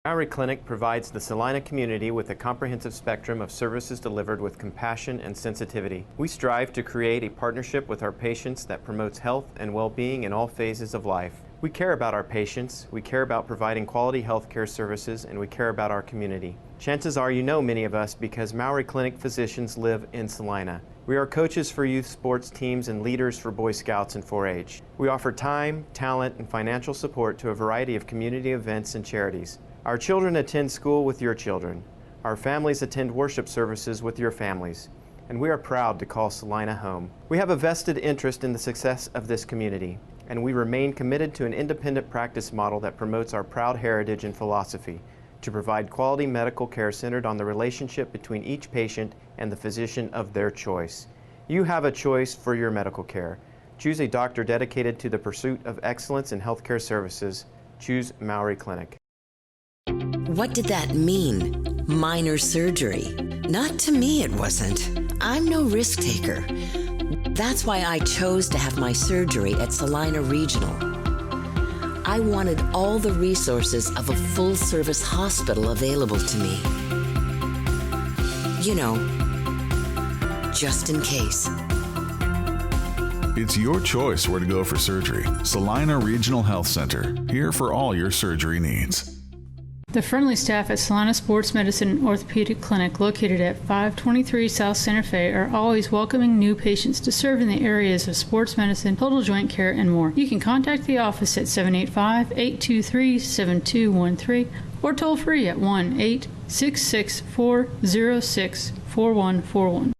Maury Clinic provides the Salina community with a comprehensive spectrum of services delivered with compassion and sensitivity. We strive to create a partnership with our patients that promotes health and well-being in all phases of life. We care about our patients, we care about providing quality health care services, and we care about our community. Chances are you know many of us because Maury Clinic physicians live in Salina. We are coaches for youth sports teams and leaders for Boy Scouts and 4-H. We offer time, talent, and financial support to a variety of community events and charities. Our children attend school with your children. Our families attend worship services with your families. And we are proud to call Salina home. We have a vested interest in the success of this community, and we remain committed to an independent practice model that promotes our proud heritage and philosophy to provide quality medical care centered on the relationship between each patient and the physician of their choice. You have a choice for your medical care. Choose a doctor dedicated to the pursuit of excellence in healthcare services. Choose Maury Clinic. What did that mean? Minor surgery. Not to me, it wasn't. I'm no risk taker. That's why I chose to have my surgery at Salina Regional. I wanted all the resources of a full-service hospital available to me. You know, just in case. It's your choice where to go for surgery. Salina Regional Health Center, here for all your surgery needs. The friendly staff at Salina Sports Medicine and Orthopedic Clinic, located at 523 South Santa Fe, are always welcoming new patients to serve in the areas of sports medicine, total joint care, and more. You can contact the office at 785-823-7213 or toll free at 1-866-406-4141.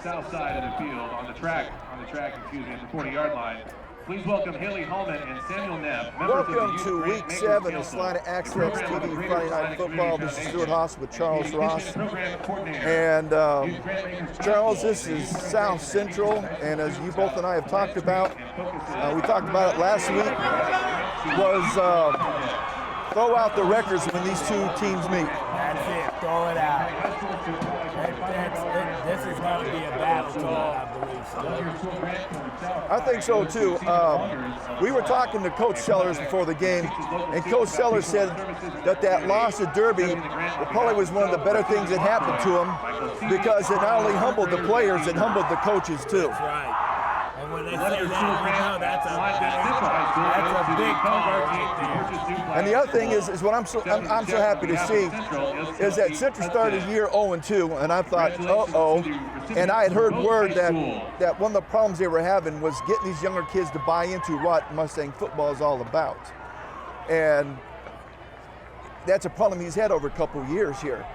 South side of the field, on the track, excuse me, at the 40-yard line. Please welcome Haley Hallman and Samuel Neff. Welcome to Week 7 of Salina Access TV Friday Night Football. This is Stuart Haas with Charles Ross. And Charles, this is South Central, and as you both and I have talked about, we talked about it last week, was throw out the records when these two teams meet. That's it, throw it out. This is going to be a battle tonight, I believe so. I think so too. We were talking to Coach Sellers before the game, and Coach Sellers said that loss at Derby probably was one of the better things that happened to him because it not only humbled the players, it humbled the coaches too. That's right. And when they say that, you know that's a big call right there. And the other thing is what I'm so happy to see is that Central started the year 0-2, and I thought, uh-oh. And I had heard word that one of the problems they were having was getting these younger kids to buy into what Mustang football is all about. And that's a problem he's had over a couple of years here.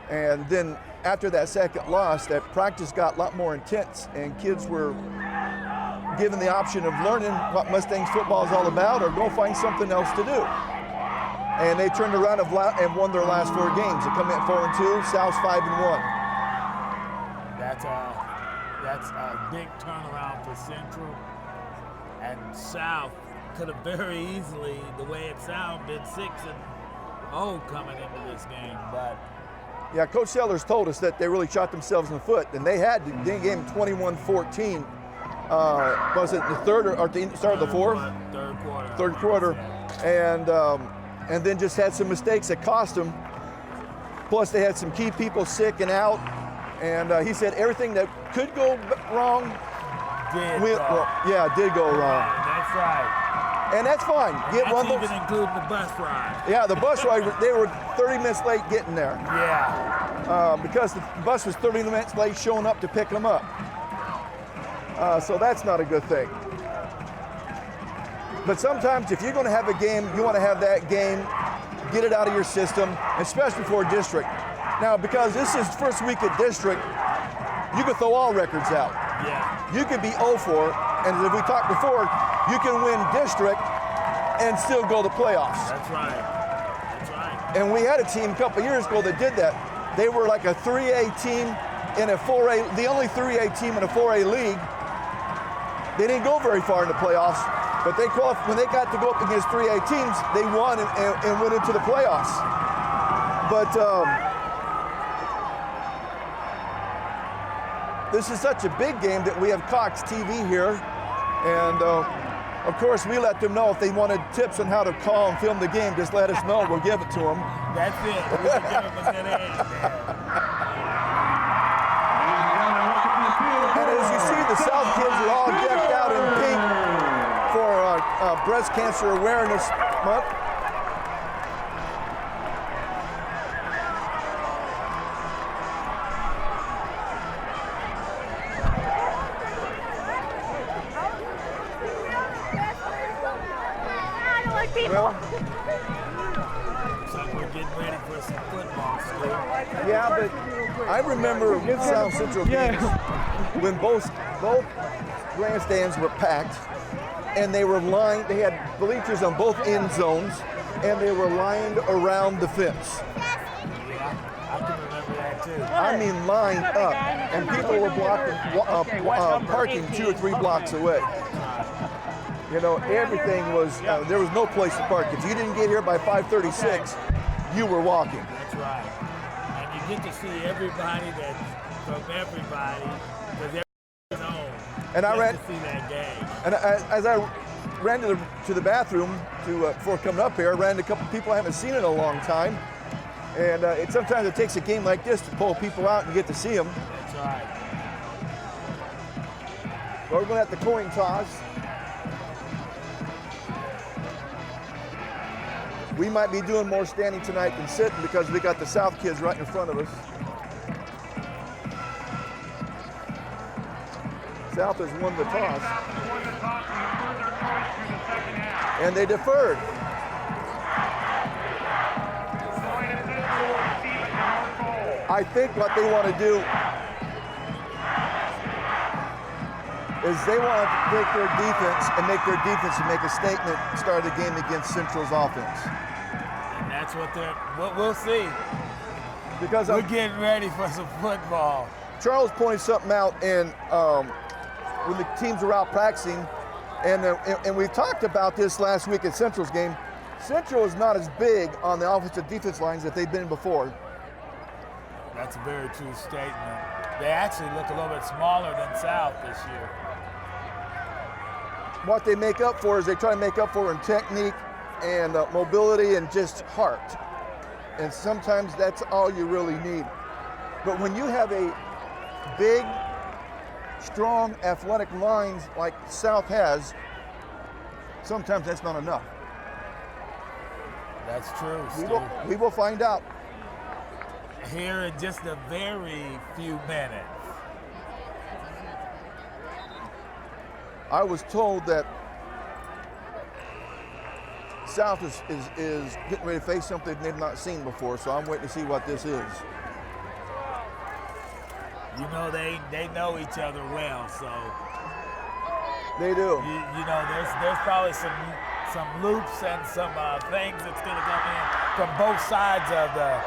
And then after that second loss, that practice got a lot more intense, and kids were given the option of learning what Mustangs football is all about or go find something else to do. And they turned around and won their last 4 games. They come in 4-2, South's 5-1. That's a big turnaround for Central. And South could have very easily, the way it sounded, been 6-0 coming into this game. But yeah, Coach Sellers told us that they really shot themselves in the foot, and they gave him 21-14. Was it the third or at the start of the fourth? Third quarter. And then just had some mistakes that cost them. Plus they had some key people sick and out. And he said everything that could go wrong did go wrong. That's right. And that's fine. Get That's one of even those. including the bus ride. Yeah, the bus ride, they were 30 minutes late getting there Yeah. because the bus was 30 minutes late showing up to pick them up. So that's not a good thing. But sometimes if you're going to have a game, you want to have that game, get it out of your system, especially for district. Now, because this is first week of district, you can throw all records out. Yeah. You could be 0-4, and as we talked before, you can win district and still go to playoffs. That's right. That's right. And we had a team a couple years ago that did that. They were like a 3A team in a 4A, the only 3A team in a 4A league. They didn't go very far in the playoffs, but they qualified, when they got to go up against 3A teams, they won and went into the playoffs. But this is such a big game that we have Cox TV here, and of course we let them know if they wanted tips on how to call and film the game, just let us know, we'll give it to them. That's it. We can give them a good edge there. And as you see, the South kids are all decked out in pink for Breast Cancer Awareness Month. Well, Looks like we're getting ready for some football, Stu. yeah, but I remember South Central games when both grandstands were packed and they were lined, they had bleachers on both end zones and they were lined around the fence. Yeah, I can remember that too. I mean lined up, and people were blocking, parking 2 or 3 blocks away. You know, everything was, there was no place to park. If you didn't get here by 5:36, you were walking. That's right. And you get to see everybody that's from everybody, because everybody's home. And I ran to see that game. And as I ran to the bathroom before coming up here, I ran into a couple people I haven't seen in a long time. And sometimes it takes a game like this to pull people out and get to see them. That's right. Well, we're going to have the coin toss. We might be doing more standing tonight than sitting because we got the South kids right in front of us. South has won the toss. And they deferred. I think what they want to do is they want to take their defense and make their defense and make a statement, start the game against Central's offense. And that's what we'll see. Because we're getting ready for some football. Charles pointed something out when the teams are out practicing, and we talked about this last week at Central's game. Central is not as big on the offensive defense lines that they've been before. That's a very true statement. They actually look a little bit smaller than South this year. What they make up for is they try to make up for in technique and mobility and just heart. And sometimes that's all you really need. But when you have a big, strong, athletic lines like South has, sometimes that's not enough. That's true, Stu. We will find out. Here in just a very few minutes. I was told that South is getting ready to face something they've not seen before, so I'm waiting to see what this is. You know, they know each other well, so. They do. You know, there's probably some loops and some things that's going to come in from both sides of the.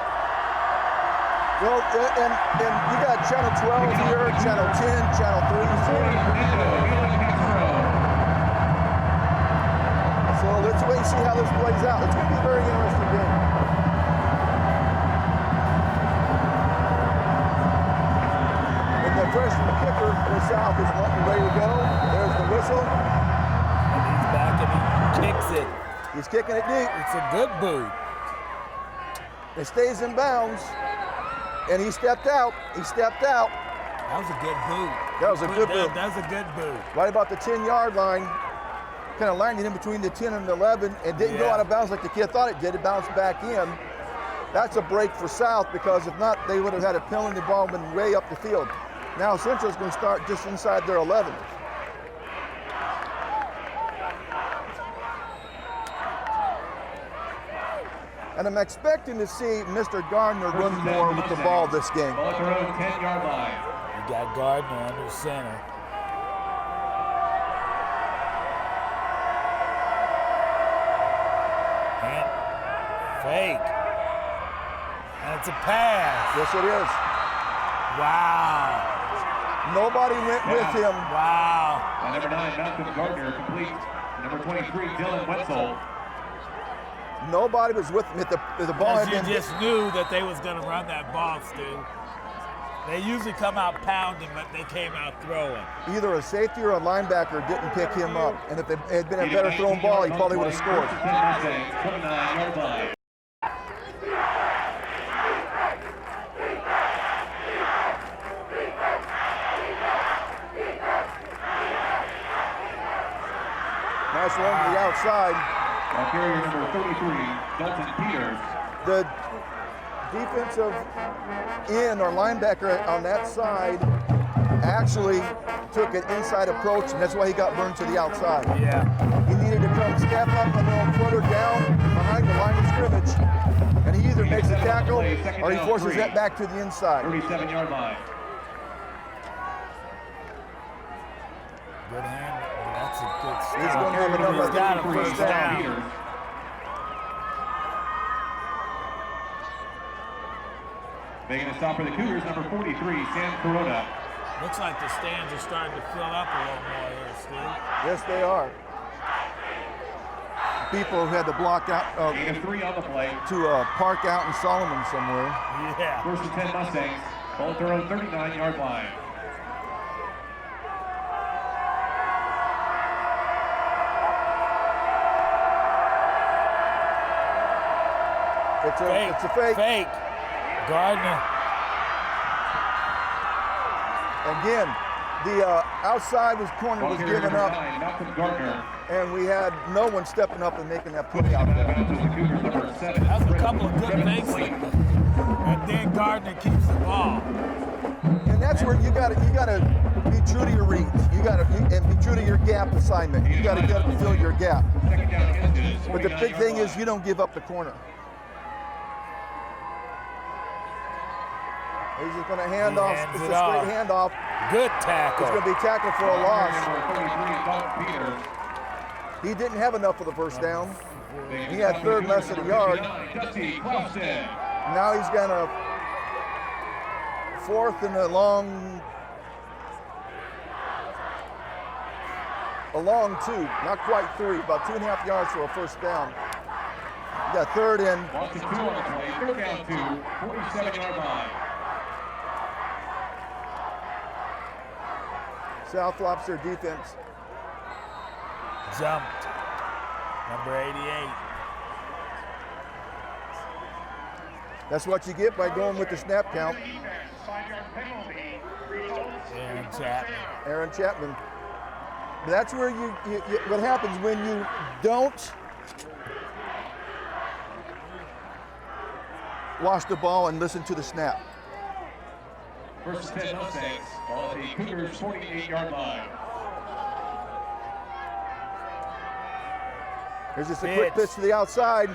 Well, and you got Channel 12 here, Channel 10, Channel 3 here. So let's wait and see how this plays out. It's going to be a very interesting game. And the freshman kicker for South is ready to go. There's the whistle. And he's back and he kicks it. He's kicking it deep. It's a good boot. It stays in bounds. And he stepped out. He stepped out. That was a good boot. That was a good boot. That was a good boot. Right about the 10-yard line. kind of landed in between the 10 and the 11 and didn't go out of bounds like the kid thought it did. It bounced back in. That's a break for South, because if not, they would have had a penalty. The ball been way up the field. Now Central's going to start just inside their 11. And I'm expecting to see Mr. Gardner run more with the ball this game. Ball at their own 10-yard line. You got Gardner under center. And fake. And it's a pass. Yes, it is. Wow. Nobody went with him. Wow. And number 9, Malcolm Gardner, complete. Number 23, Dylan Wetzel. Nobody was with him. If the ball had Because been you just knew that they was going to run that ball, Stu. They usually come out pounding, but they came out throwing. either a safety or a linebacker didn't pick him up. And if it had been a better thrown ball, he probably would have scored. 29-yard line. Nice run to the outside. Ball carrier number 33, Dalton Peters. The defensive end or linebacker on that side actually took an inside approach, and that's why he got burned to the outside. Yeah. He needed to come step up a little further down behind the line of scrimmage, and he either makes a tackle or he forces that back to the inside. 37-yard line. Good hand. That's a good stop. He's going to have another He's got a first down. Peters. Making a stop for the Cougars, number 43, Sam Corona. Looks like the stands are starting to fill up a little more here, Steve. Yes, they are. People who had to block out Gain of 3 on the play. to park out in Solomon somewhere. Yeah. First and 10 Mustangs. Ball at their own 39-yard line. It's a fake. Fake. Gardner. Again, the outside corner Ball was carrier given number up, 9, Malcolm Gardner. and we had no one stepping up and making that play out there. The Cougars, number 7. That's a couple of good fakes. And then Gardner keeps the ball. And that's where you got to be true to your reads. And be true to your gap assignment. You got to get up and fill your gap. Second down inches. But the big thing is you don't give up the corner. He's just going to hand off. hands It's it a off. straight handoff. Good It's tackle. going to be tackled for a loss. Number 33, Dalton Peters. He didn't have enough for the first down. He had third less than a yard. Dusty Clausen. Now he's got a fourth and a long 2, not quite 3, about 2.5 yards for a first down. You got third in. Lost to 2 on the play. Third down 2. 47-yard line. South flops their defense. Jumped. Number 88. That's what you get by going with the snap count. Aaron Chapman. Aaron Chapman. But that's where you what happens when you don't watch the ball and listen to the snap. First and 10 Mustangs. Ball at the Cougars' 48-yard line. Here's just a quick pitch to the outside,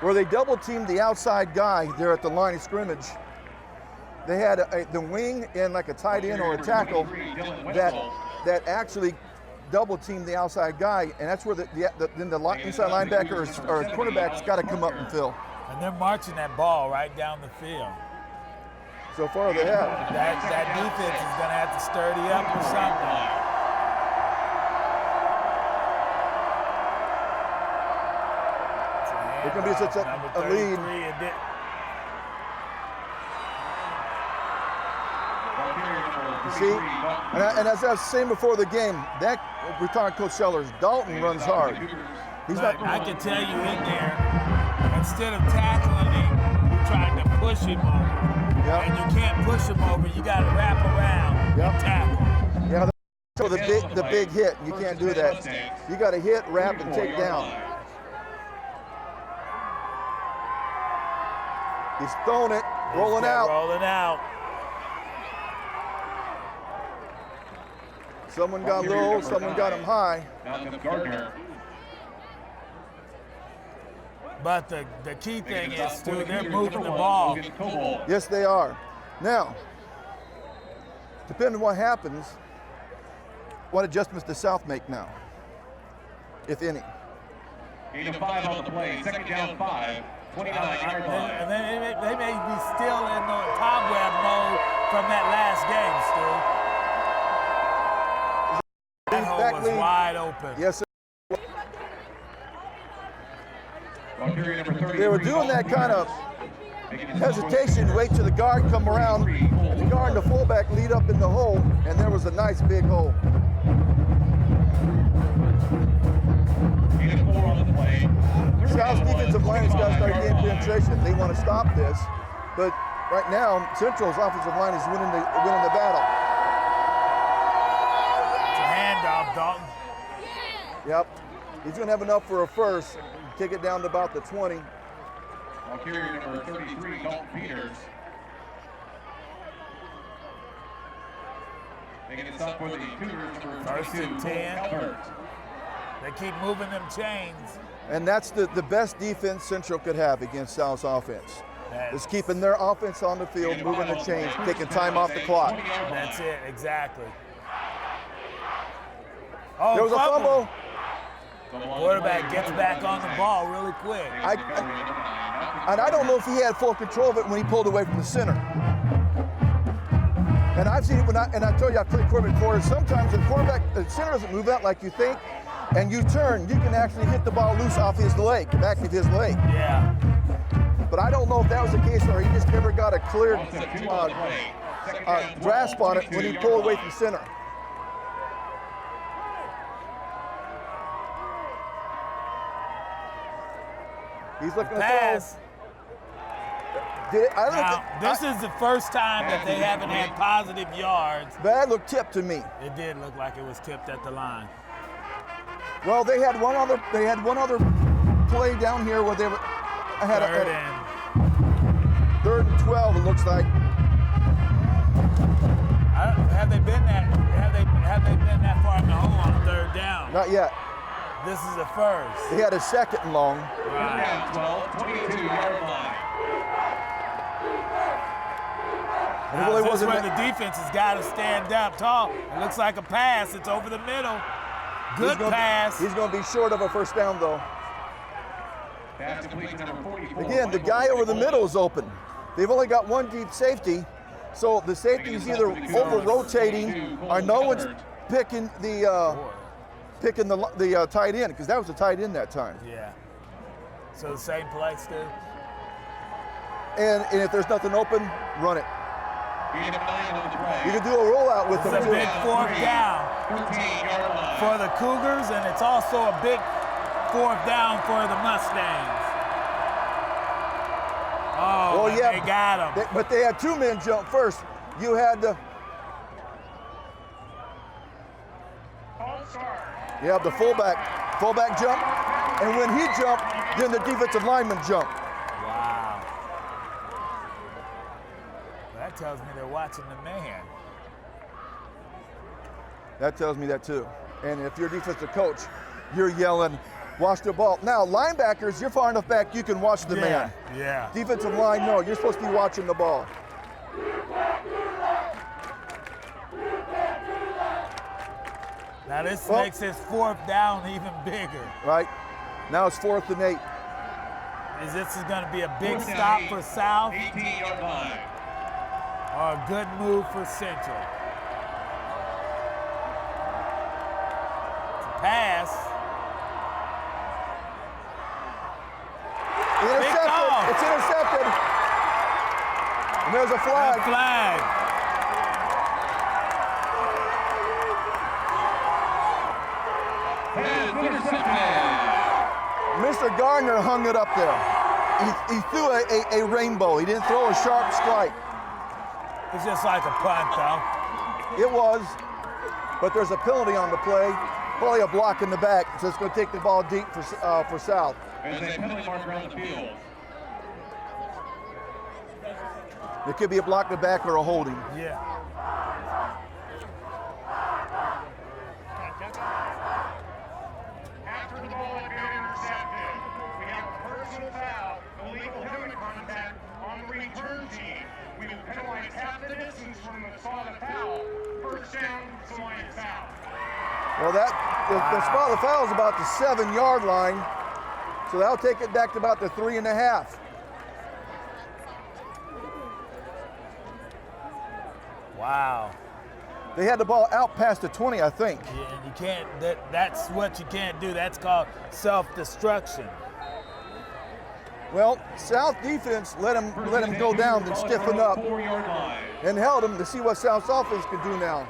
where they double teamed the outside guy there at the line of scrimmage. They had the wing and like a tight end or a tackle that actually double teamed the outside guy, and that's where then the inside linebacker or cornerback's got to come up and fill. And they're marching that ball right down the field. So far they have. That defense is going to have to sturdy up or something. It can be such a lead. You see, and as I was saying before the game, that we're talking Coach Sellers, Dalton runs hard. He's but not. I can tell you in there, instead of tackling him, you're trying to push him over. Yep. And you can't push him over, you got to wrap around and tackle. Yeah, So the big hit. You can't do that. You got to hit, wrap, and take down. He's throwing it, rolling out. Rolling out. Someone got low, someone got him high. But the key thing is, too, they're moving the ball. Yes, they are. Now, depending on what happens, what adjustments does South make now, if any? Gain of 5 on the play, second down 5, 29-yard line. And they may be still in the cobweb mode from that last game, Stu. That hole was wide open. Yes, sir. They were doing that kind of hesitation, wait till the guard come around, and the guard and the fullback lead up in the hole, and there was a nice big hole. South's defensive line has got to start getting penetration. They want to stop this, but right now Central's offensive line is winning the battle. It's a handoff, Dalton. Yep, he's going to have enough for a first. Take it down to about the 20. Ball carrier number 33, Dalton Peters. Making it stop for the Cougars, number 22, 10. Albert. They keep moving them chains. And that's the best defense Central could have against South's offense. Is keeping their offense on the field, moving the chains, taking time off the clock. That's it, exactly. Oh, there was a fumble. The quarterback gets back on the ball really quick. And I don't know if he had full control of it when he pulled away from the center. And I've seen it and I told you I played quarterback before. Sometimes the center doesn't move out like you think, and you turn, you can actually hit the ball loose off his leg, the back of his leg. Yeah. But I don't know if that was the case or he just never got a clear grasp on it when he pulled away from center. He's looking at this is the first time that they haven't had positive yards. That looked tipped to me. It did look like it was tipped at the line. Well, they had one other play down here where they had third and 12. It looks like. Have they been that far in the hole on third down? Not yet. This is the first. They had a second and long. Right. Down 12, 22-yard line. Now, this is where the defense has got to stand up tall. It looks like a pass. It's over the middle. Good pass. He's going to be short of a first down, though. Pass complete number 44. Again, the guy over the middle is open. They've only got one deep safety, so the safety is either over-rotating or no one's picking the tight end, because that was a tight end that time. Yeah. So the same play, Stu? And if there's nothing open, run it. You can do a rollout with them, too. It's a big fourth down 13-yard line for the Cougars, and it's also a big fourth down for the Mustangs. Oh, well, yeah, they got him. But they had two men jump first. You had the... Yeah, the fullback jump, and when he jumped, then the defensive lineman jumped. Wow. That tells me they're watching the man. That tells me that too. And if you're a defensive coach, you're yelling, watch the ball. Now, linebackers, you're far enough back, you can watch the man. Yeah. Defensive line, no, you're supposed to be watching the ball. Now this makes his fourth down even bigger. Right. Now it's 4th and 8. This is going to be a big stop for South. 18-yard line. Or a good move for Central. It's a pass. Intercepted. It's intercepted. And there's a flag. A flag. Mr. Gardner hung it up there. He threw a rainbow. He didn't throw a sharp strike. It's just like a punt, though. It was. but there's a penalty on the play, probably a block in the back, so it's going to take the ball deep for South. There's a penalty mark around the field. It could be a block in the back or a holding. Yeah. After the ball had been intercepted, we have a personal foul, illegal helmet contact on the return team. We will penalize half the distance from the spot of the foul. First down, Salina foul. Well, the spot of the foul is about the 7-yard line, so that'll take it back to about the 3.5. Wow. They had the ball out past the 20, I think. Yeah, and you can't, that's what you can't do. That's called self-destruction. Well, South defense let him go down and stiffen up and held him to see what South's offense could do now.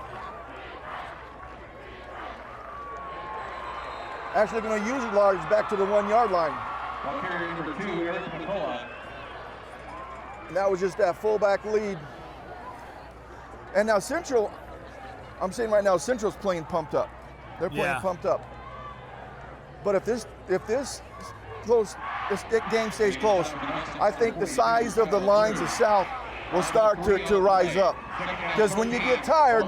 Actually going to use large back to the 1-yard line. Ball carrier number 2, Eric McCullough. And that was just that fullback lead. And now Central, I'm saying right now, Central's playing pumped up. They're playing pumped up. But if this game stays close, I think the size of the lines of South will start to rise up. Because when you get tired,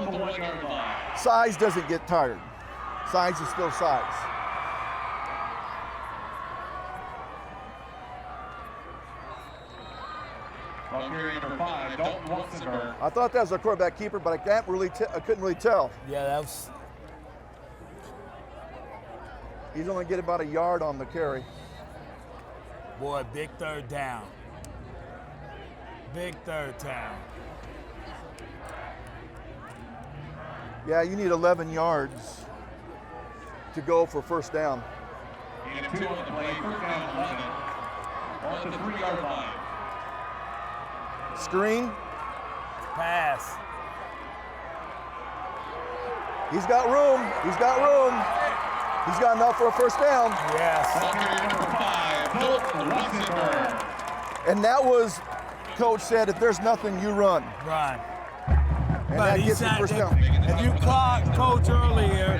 size doesn't get tired. Size is still size. Ball carrier number 5, Dalton Luxembourg. I thought that was a quarterback keeper, but I couldn't really tell. Yeah, that was. He's only getting about a yard on the carry. Boy, big third down. Big third down. Yeah, you need 11 yards to go for first down. And 2 on the play, first down 11. On the 3-yard line. Screen. Pass. He's got room. He's got room. He's got enough for a first down. Yes. Ball carrier number 5, Dalton Luxembourg. And that was, Coach said, if there's nothing, you run. Run. And But that he gets the said, first down. if you caught Coach earlier,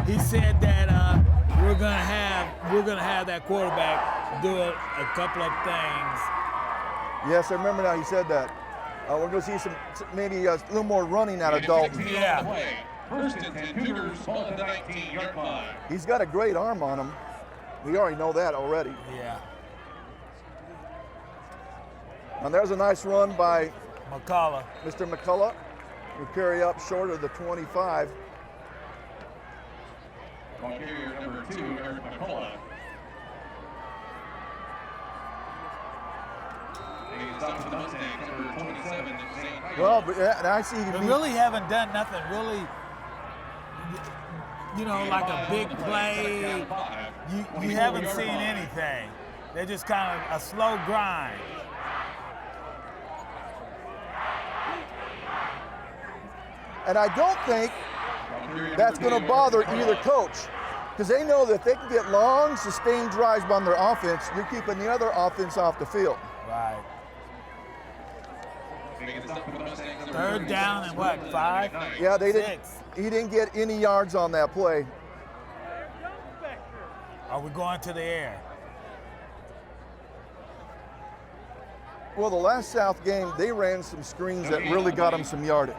he said that we're gonna have that quarterback do a couple of things. Yes, I remember now he said that. We're going to see some maybe a little more running out of Dalton. Yeah. First and 10, Cougars, ball at the 19-yard line. He's got a great arm on him. We already know that already. Yeah. And there's a nice run by McCullough. Mr. McCullough, who carry up short of the 25. Ball carrier number 2, Eric McCullough. Well, but and I see They really haven't done nothing really, like a big play. You haven't seen anything. They're just kind of a slow grind. And I don't think that's going to bother either coach, because they know that if they can get long, sustained drives on their offense, you're keeping the other offense off the field. Right. Third down and what, 5? Yeah, they 6. didn't. He didn't get any yards on that play. Are we going to the air? Well, the last South game, they ran some screens that really got them some yardage.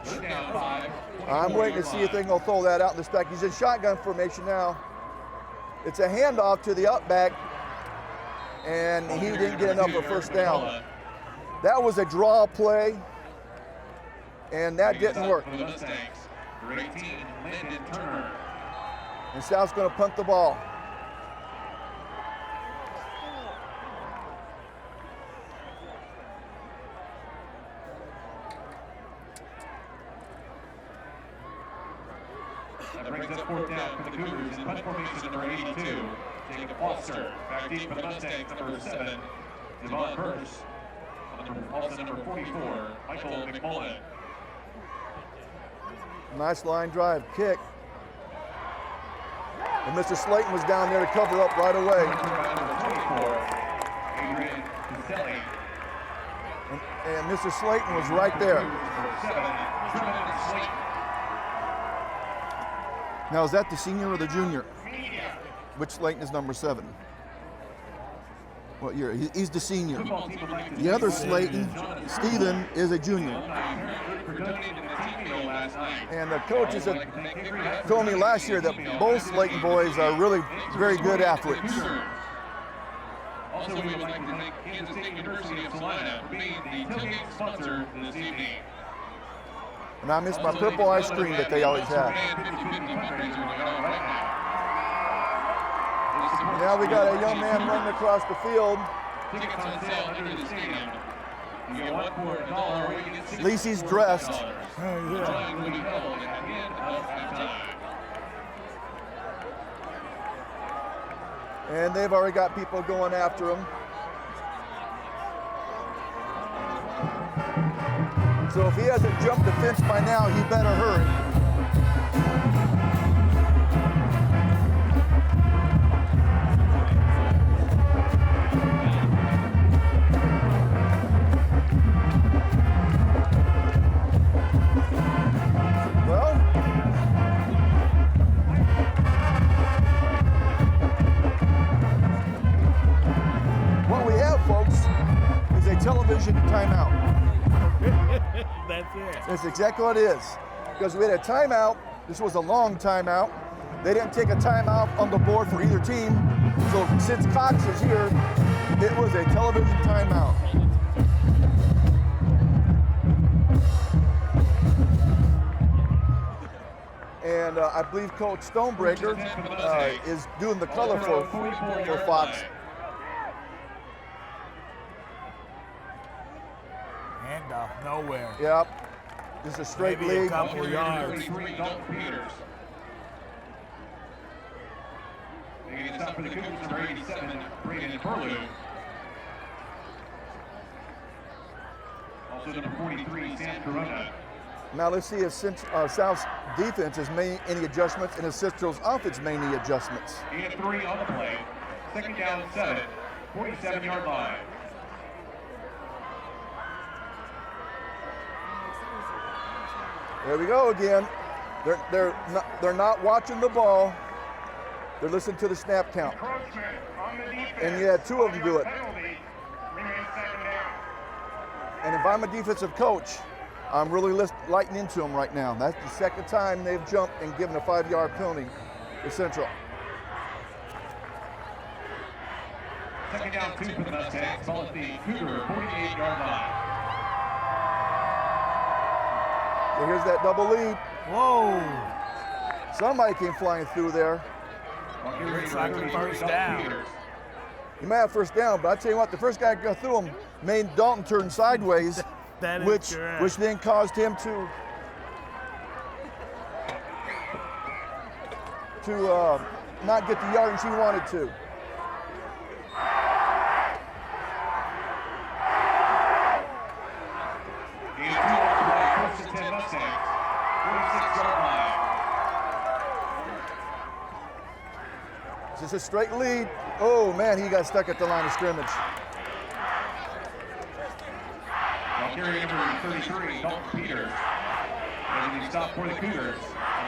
I'm waiting to see if they're going to throw that out in this back. He's in shotgun formation now. It's a handoff to the up back, and he didn't get enough for first down. That was a draw play, and that didn't work. And South's going to punt the ball. That brings us fourth down for the Cougars in punt formation number 82. Jacob Foster. Back deep for the Mustangs, number 7. Devon Purse. Also number 44, Michael McMullen. Nice line drive kick. And Mr. Slayton was down there to cover up right away. And Mr. Slayton was right there. Now, is that the senior or the junior? Which Slayton is number 7? What year? He's the senior. The other Slayton, Steven, is a junior. And the coaches had told me last year that both Slayton boys are really very good athletes. Also, we would like to thank Kansas State University of Salina for being the tailgate sponsor this evening. And I miss my purple ice cream that they always have. Now we got a young man running across the field. Tickets on sale under the stadium. You get one for $1 or you get 6 At least he's dressed. The drawing will be held at the end of halftime. And they've already got people going after him. So if he hasn't jumped the fence by now, he better hurry. Television timeout. That's it. That's exactly what it is. Because we had a timeout. This was a long timeout. They didn't take a timeout on the board for either team. So since Cox is here, it was a television timeout. And I believe Coach Stonebreaker is doing the color for Fox. Handoff nowhere. Yep. Just a straight Maybe lead. a couple yards. Making a stop for the Cougars, number 87, Braden Perlew. Also number 43, Sam Corona. Now let's see if South's defense has made any adjustments and if Central's offense made any adjustments. Gain of 3 on the play. Second down, 7, 47-yard line. There we go again. They're not watching the ball. They're listening to the snap count. And you had 2 of them do it. And if I'm a defensive coach, I'm really lighting into them right now. That's the second time they've jumped and given a 5-yard penalty to Central. Second down, 2 for the Mustangs. Ball at the Cougar 48-yard line. So here's that double lead. Whoa! Somebody came flying through there. Looks like a first down. He might have first down, but I tell you what, the first guy to go through him made Dalton turn sideways, That is which correct. then caused him to not get the yardage he wanted to. It's a straight lead. Oh man, he got stuck at the line of scrimmage. Now carry number 33, Dalton Peters. And he stopped for the Cougars.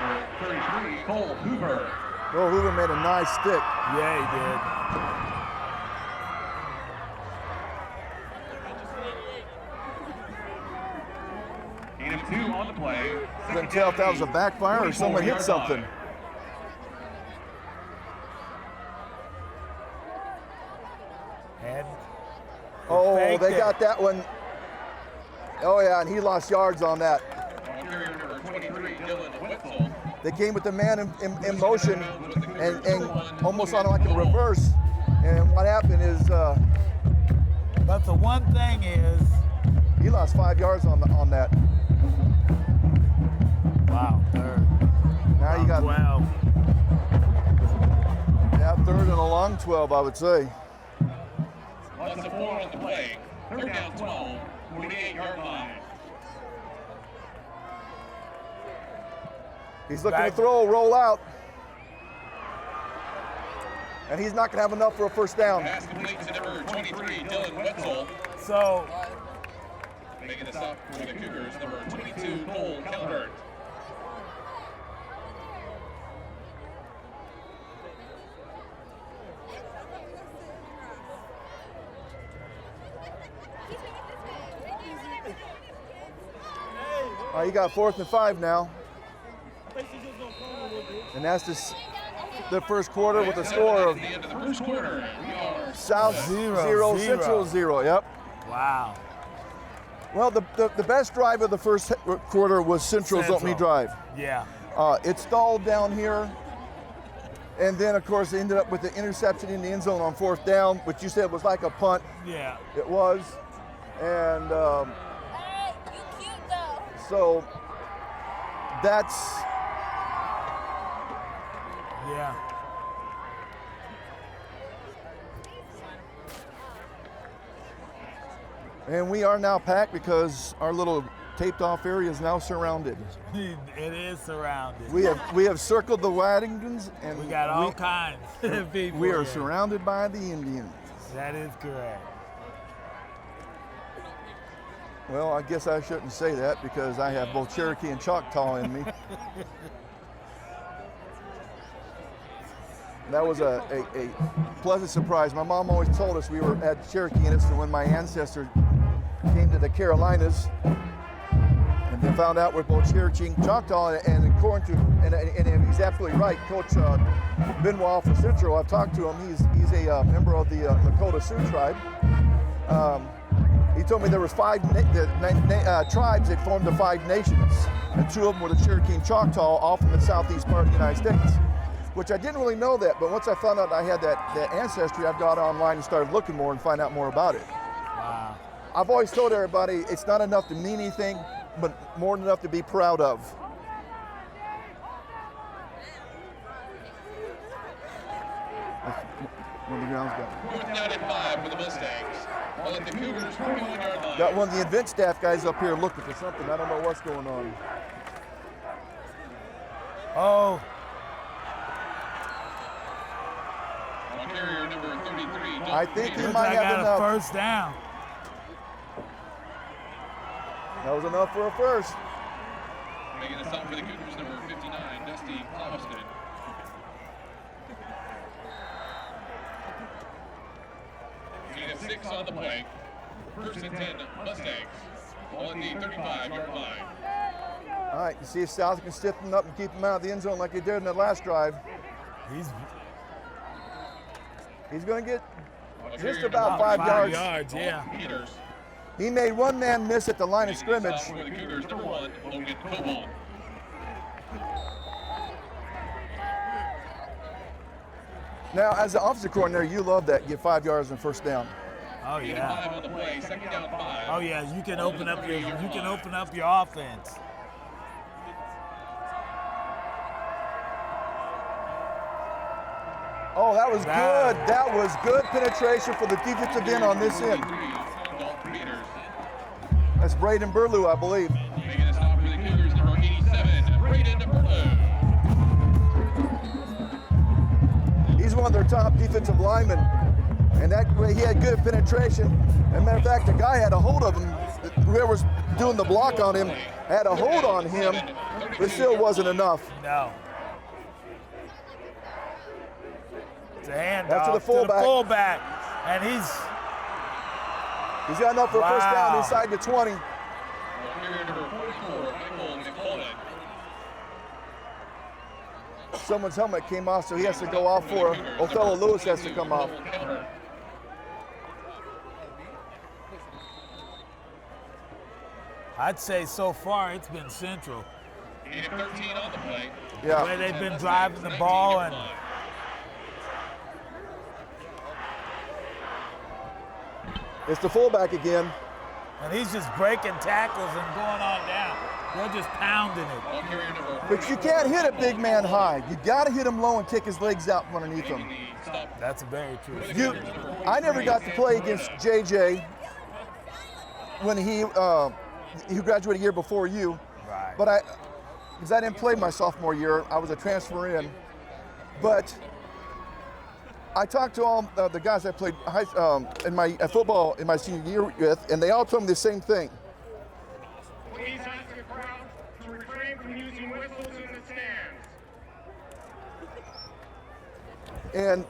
Number 33, Cole Hoover. Oh, Hoover made a nice stick. Yeah, he did. Gain of 2 on the play. Couldn't tell if that was a backfire or someone hit something. Oh, they got that one. Oh yeah, and he lost yards on that. They came with the man in motion and almost on like a reverse. And what happened is, but the one thing is, he lost 5 yards on that. Wow, third. Now you got 12. Yeah, third and a long 12, I would say. Lots of 4 on the play. Third down 12, 48-yard line. He's looking to throw, roll out. And he's not going to have enough for a first down. Pass complete to number 23, Dylan Wetzel. So, making a stop for the Cougars, number 22, Cole Kelleher. All right, you got 4th and 5 now. And that's the first quarter with a score of At the end of the first quarter, we are South 0, 0, Central 0. Yep. Wow. Well, the best drive of the first quarter was Central's Central. opening drive. Yeah. It stalled down here, and then, of course, they ended up with the interception in the end zone on 4th down, which you said was like a punt. Yeah. It was. And Hey, you cute though. so that's, Yeah. and we are now packed because our little taped off area is now surrounded. It is surrounded. We have circled the wagons, and We got all kinds of people. we are here. surrounded by the Indians. That is correct. Well, I guess I shouldn't say that because I have both Cherokee and Choctaw in me. That was a pleasant surprise. My mom always told us we were at Cherokee in it, so when my ancestors came to the Carolinas and they found out we're both Cherokee and Choctaw, and according to, and he's absolutely right, Coach Benoit for Central, I've talked to him, he's a member of the Lakota Sioux tribe. He told me there was tribes that formed the 5 nations, and 2 of them were the Cherokee and Choctaw, all from the southeast part of the United States, which I didn't really know that, but once I found out I had that ancestry, I've got online and started looking more and find out more about it. Wow. I've always told everybody it's not enough to mean anything, but more than enough to be proud of. When the ground's got. 4th down and 5 for the Mustangs. While at the Cougars' 41-yard line. Got one of the event staff guys up here looking for something. I don't know what's going on. Oh, On carrier number 33. I think he looks might like I have got enough. a 1st down. That was enough for a first. Making a stop for the Cougars, number 59, Dusty Austin. Gain of 6 on the play. 1st and 10, Mustangs. Ball at the 35-yard line. All right, you see if South can stiffen up and keep them out of the end zone like they did in that last drive. He's going to get just about 5 yards. Yeah. Peters. He made one man miss at the line of Making a scrimmage. stop for the Cougars, number 1, Logan Coburn. Now, as the offensive coordinator, you love that. Get 5 yards and 1st down. Oh Gain of yeah. 5 on the play, 2nd down 5. Oh yeah. You can open up your offense. Oh, that was good. That was good penetration for the defensive end on this end. Dalton Peters. That's Braden Burlew, I believe. Making a stop for the Cougars, number 87, Braden Burlew. He's one of their top defensive linemen, and that way he had good penetration. As a matter of fact, the guy had a hold of him. Whoever was doing the block on him had a hold on him, but it still wasn't enough. No. It's a handoff That's to the fullback. fullback. And he's got enough for a 1st down Wow. inside the 20. Carrier number 44, Michael McCullen. Someone's helmet came off, so he has to go off for it. Othello Lewis has to come off. I'd say so far it's been Central. Gain of 13 on the play. The way Yeah. they've been driving the ball, and It's the fullback again. he's just breaking tackles and going on down. They're just pounding it. Ball carrier number But you can't hit a big man high. You got to hit him low and kick his legs out from underneath him. stop. That's very true. I never got to play against JJ when he graduated a year before you. Right. But because I didn't play my sophomore year, I was a transfer in. But I talked to all the guys I played in my football in my senior year with, and they all told me the same thing. Please ask the crowd to refrain from using whistles in the stands. And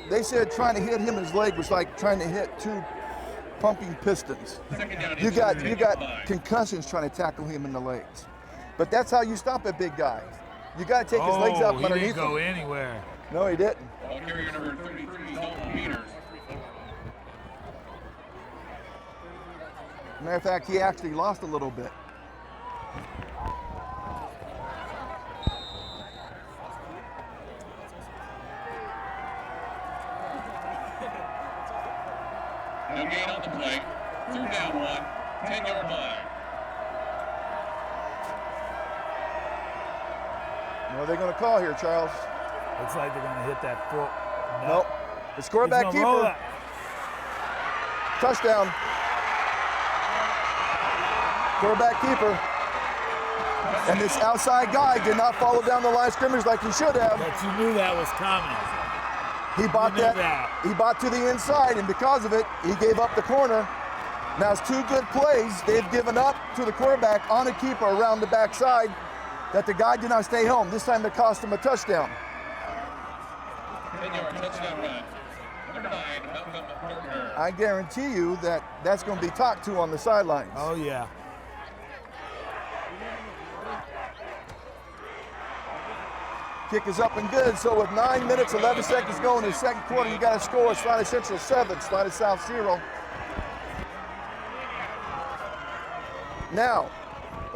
they said trying to hit him in his leg was like trying to hit two pumping pistons. You got concussions trying to tackle him in the legs. But that's how you stop a big guy. You got to take his legs out from underneath he didn't go him. anywhere. No, he didn't. Ball carrier number 33, Dalton Peters. Matter of fact, he actually lost a little bit. No gain on the play. Third down one, 10-yard line. What are they going to call here, Charles? Looks like they're going to hit that full. Nope. It's quarterback He's gonna roll keeper. that. Touchdown. Quarterback keeper. And this outside guy did not follow down the line of scrimmage like he should have. But you knew that was coming. He bought You knew that. that. He bought to the inside, and because of it, he gave up the corner. Now it's two good plays. They've given up to the quarterback on a keeper around the backside that the guy did not stay home. This time it cost him a touchdown. 10-yard touchdown run. Number 9, Malcolm Gardner. I guarantee you that that's going to be talked to on the sidelines. Oh, yeah. Kick is up and good. So with 9 minutes, 11 seconds to go in the second quarter, you got to score. Salina Central 7, Salina South 0. Now,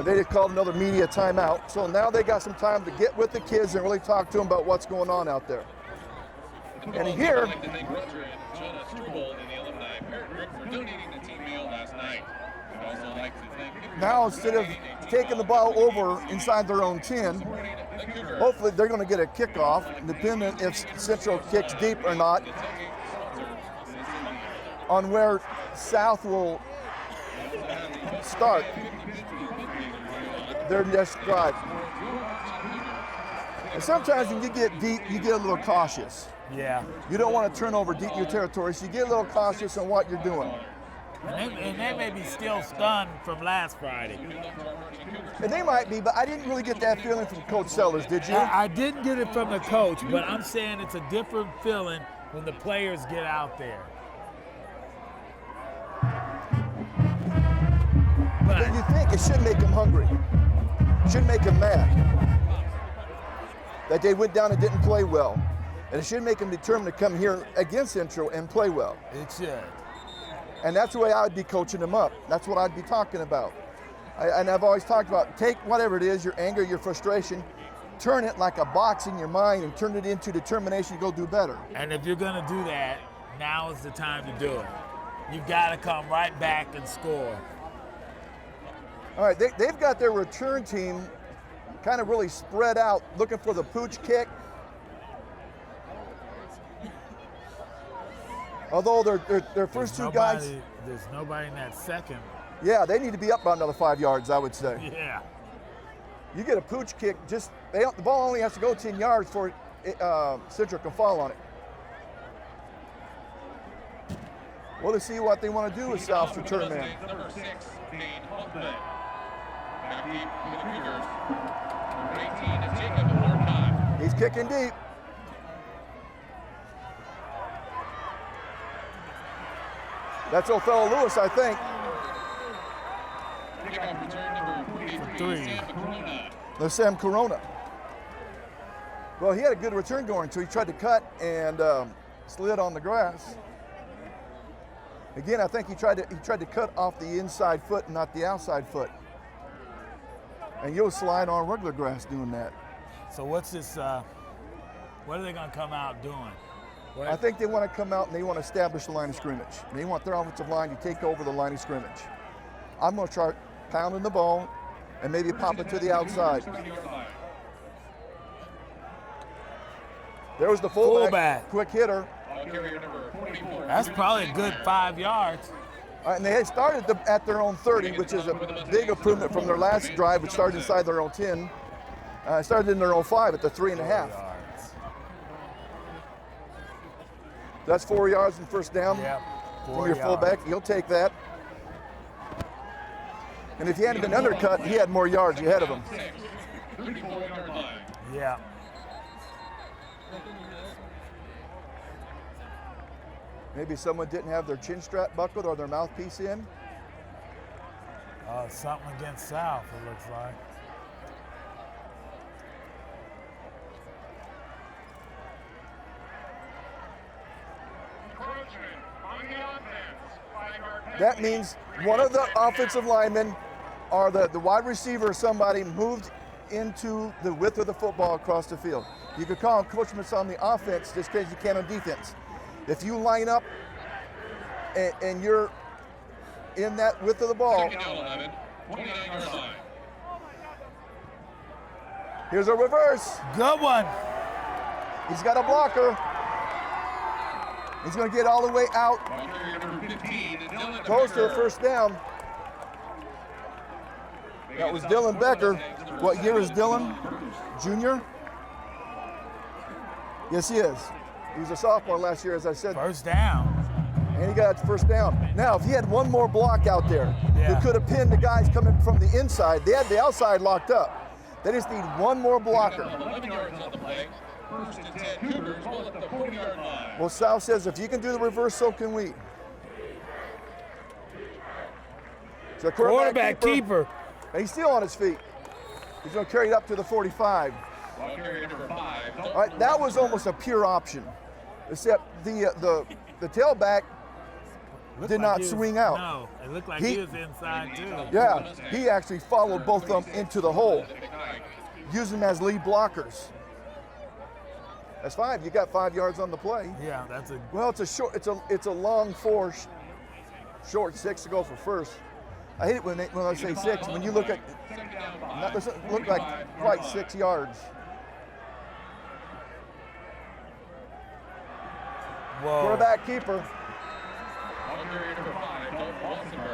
they just called another media timeout. So now they got some time to get with the kids and really talk to them about what's going on out there. And here, I'd like to thank Rotary and Jonah Struble and the alumni parent group for donating the team meal last night. I'd also like to thank now instead of taking the ball over inside their own 10, hopefully they're going to get a kickoff, depending if Central kicks deep or not, on where South will start their next drive. And sometimes when you get deep, you get a little cautious. Yeah. You don't want to turn over deep in your territory, so you get a little cautious on what you're doing. And they may be still stunned from last Friday. And they might be, but I didn't really get that feeling from Coach Sellers, did you? I didn't get it from the coach, but I'm saying it's a different feeling when the players get out there. But you think it should make them hungry. It should make them mad that they went down and didn't play well. And it should make them determined to come here against Central and play well. It should. And that's the way I would be coaching them up. That's what I'd be talking about. And I've always talked about, take whatever it is, your anger, your frustration, turn it like a box in your mind and turn it into determination to go do better. And if you're going to do that, now is the time to do it. You've got to come right back and score. All right, they've got their return team kind of really spread out, looking for the pooch kick. Although their first two guys. There's nobody in that second. Yeah, they need to be up by another 5 yards, I would say. Yeah. You get a pooch kick, the ball only has to go 10 yards before Central can fall on it. Well, let's see what they want to do with South's return man. Number 6, Dane Hoffman. Back deep for the Cougars. Number 18 is Jacob Lorcott. He's kicking deep. That's Othello Lewis, I think. Kickoff return number 43, Sam Corona. The Sam Corona. Well, he had a good return going, so he tried to cut and slid on the grass. Again, I think he tried to cut off the inside foot, not the outside foot. And you'll slide on regular grass doing that. So what's this, what are they going to come out doing? What? I think they want to come out and they want to establish the line of scrimmage. They want their offensive line to take over the line of scrimmage. I'm going to try pounding the ball and maybe pop it to the outside. There was the fullback. Quick hitter. That's probably a good 5 yards. And they had started at their own 30, which is a big improvement from their last drive, which started inside their own 10. Started in their own 5 at the 3.5. That's 4 yards and first down from your fullback. He'll take that. And if he hadn't been undercut, he had more yards ahead of him. Yeah. 10 Maybe someone didn't have their chin strap buckled or their mouthpiece in. Something against South, it looks like. That means one of the offensive linemen or the wide receiver or somebody moved into the width of the football across the field. You could call encroachments on the offense just because you can on defense. If you line up and you're in that width of the ball, here's a reverse. Good one. He's got a blocker. He's going to get all the way out. Goes to a first down. That was Dylan Becker. What year is Dylan? Junior? Yes, he is. He was a sophomore last year, as I said. First down. And he got the first down. Now, if he had one more block out there, he could have pinned the guys coming from the inside. They had the outside locked up. They just need one more blocker. 11 yards on the play. First and 10, Cougars, ball at the 40-yard line. Well, South says if you can do the reverse, so can we. So quarterback keeper. And he's still on his feet. He's going to carry it up to the 45. Ball carrier number 5. All right, that was almost a pure option, except the tailback did not swing out. No, it looked like he was inside too. Yeah, he actually followed both of them into the hole, using them as lead blockers. That's 5. You got 5 yards on the play. Yeah, that's a. Well, it's a short. It's a long 4, short 6 to go for first. I hate it when I say 6. When you look at, that doesn't look like quite 6 yards. Whoa. Quarterback keeper.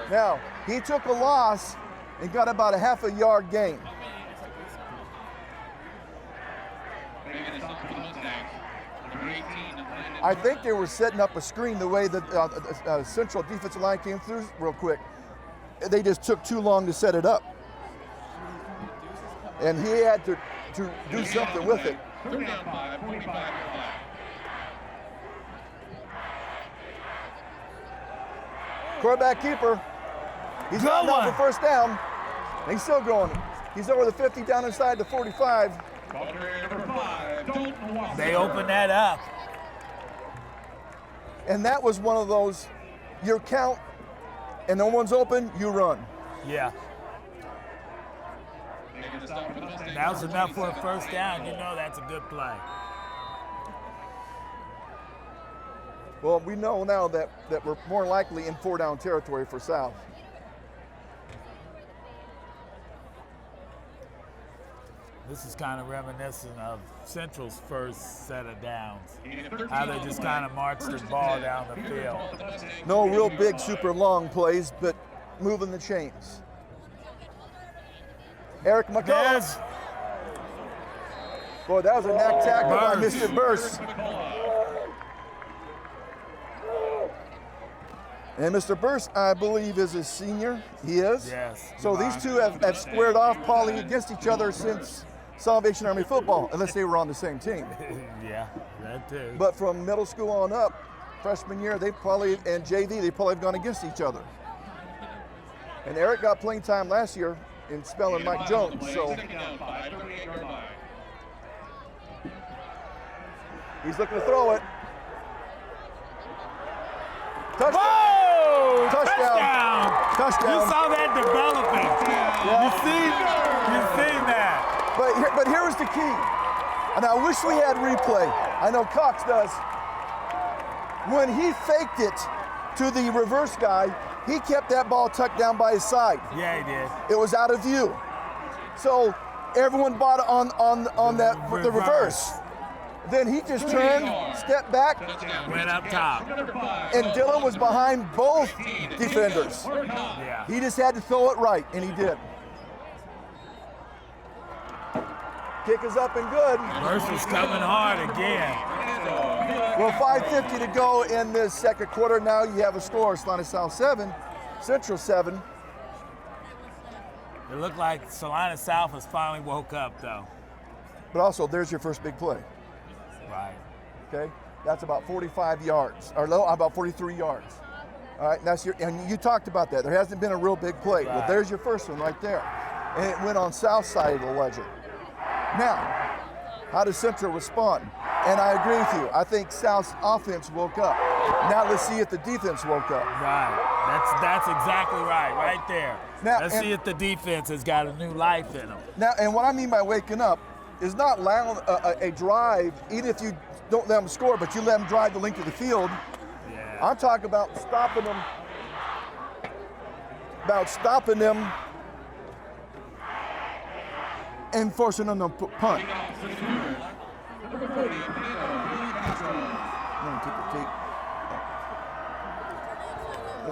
Now, he took a loss and got about a half a yard gain. I think they were setting up a screen the way the central defensive line came through real quick. They just took too long to set it up. And he had to do something with it. Quarterback keeper. He's going out for first down. And he's still going. He's over the 50, down inside the 45. They opened that up. And that was one of those, your count, and no one's open, you run. Yeah. Now's enough for a first down. You know that's a good play. Well, we know now that we're more likely in 4-down territory for South. This is kind of reminiscent of Central's first set of downs. How they just kind of marched the ball down the field. No real big, super long plays, but moving the chains. Eric McCullough. Boy, that was a knack tackle by Mr. Burst. And Mr. Burst, I believe, is a senior. He is. Yes. So these two have squared off probably against each other since Salvation Army football, unless they were on the same team. Yeah, that too. But from middle school on up, freshman year, and JV, they probably have gone against each other. And Eric got playing time last year in spelling Mike Jones, so. He's looking to throw it. Touchdown. Whoa! Touchdown. Touchdown. You saw that developing. Yeah. You seen that. But here was the key. And I wish we had replay. I know Cox does. When he faked it to the reverse guy, he kept that ball tucked down by his side. Yeah, he did. It was out of view. So everyone bought it on the reverse. Then he just turned, stepped back, went up top. And Dylan was behind both defenders. Yeah. He just had to throw it right, and he did. Kick is up and good. Mercer's coming hard again. Well, 5:50 to go in this second quarter. Now you have a score: Salina South 7, Central 7. It looked like Salina South has finally woke up, though. But also, there's your first big play. Right. Okay. That's about 45 yards, or no, about 43 yards. All right, and you talked about that. There hasn't been a real big play. Well, there's your first one right there. And it went on south side of the ledger. Now, how does Central respond? And I agree with you. I think South's offense woke up. Now let's see if the defense woke up. Right. That's exactly right there. Now, let's see if the defense has got a new life in them. Now, and what I mean by waking up is not allowing a drive, even if you don't let them score, but you let them drive the length of the field. Yeah. I'm talking about stopping them, and forcing them to punt.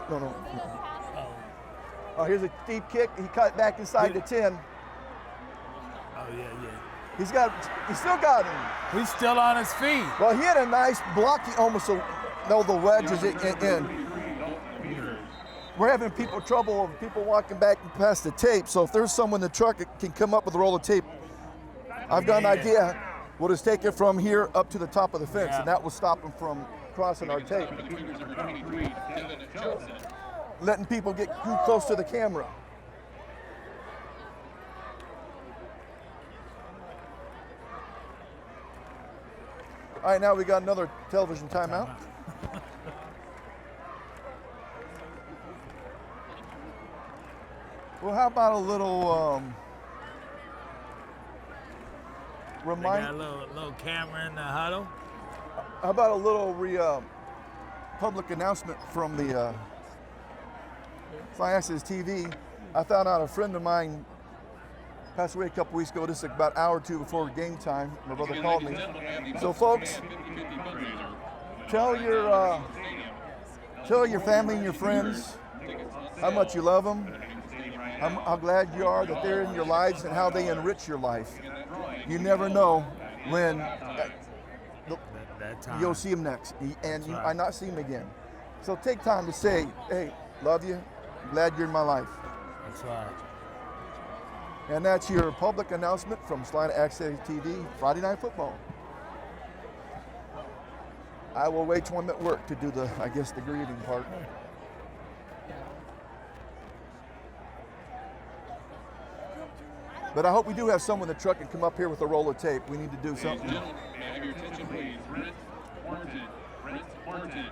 No. Oh, here's a deep kick. He cut back inside the 10. Oh, yeah. He still got him. He's still on his feet. Well, he had a nice block. He almost, the wedge is in. We're having trouble walking back past the tape. So if there's someone in the truck that can come up with a roll of tape, I've got an idea. We'll just take it from here up to the top of the fence, and that will stop him from crossing our tape. Letting people get too close to the camera. All right, now we got another television timeout. Well, how about a little They got a little camera in the huddle. How about a little public announcement from the Fly Access TV? I found out a friend of mine passed away a couple weeks ago, just about an hour or two before game time. My brother called me. So folks, tell your family and your friends how much you love them, how glad you are that they're in your lives and how they enrich your life. You never know when you'll see them next, and you might not see them again. So take time to say, hey, love you, glad you're in my life. That's right. And that's your public announcement from Salina Access TV, Friday Night Football. I will wait till I'm at work to do the greeting part. But I hope we do have someone in the truck and come up here with a roll of tape. We need to do something. May I have your attention, please? Brent Martin.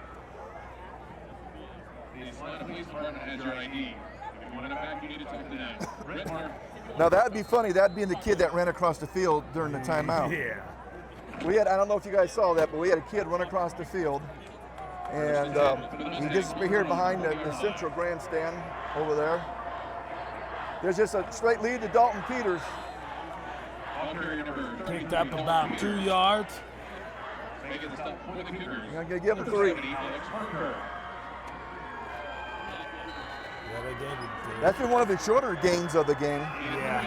The Salina Police Department has your ID. If you want it back, you need to talk to them. Brent Martin. Now that'd be funny. That'd be the kid that ran across the field during the timeout. Yeah. I don't know if you guys saw that, but we had a kid run across the field, and he disappeared behind the central grandstand over there. There's just a straight lead to Dalton Peters. Picked up about 2 yards. I'm going to give him 3. Yeah, they gave it 3. That's been one of the shorter gains of the game. Yeah.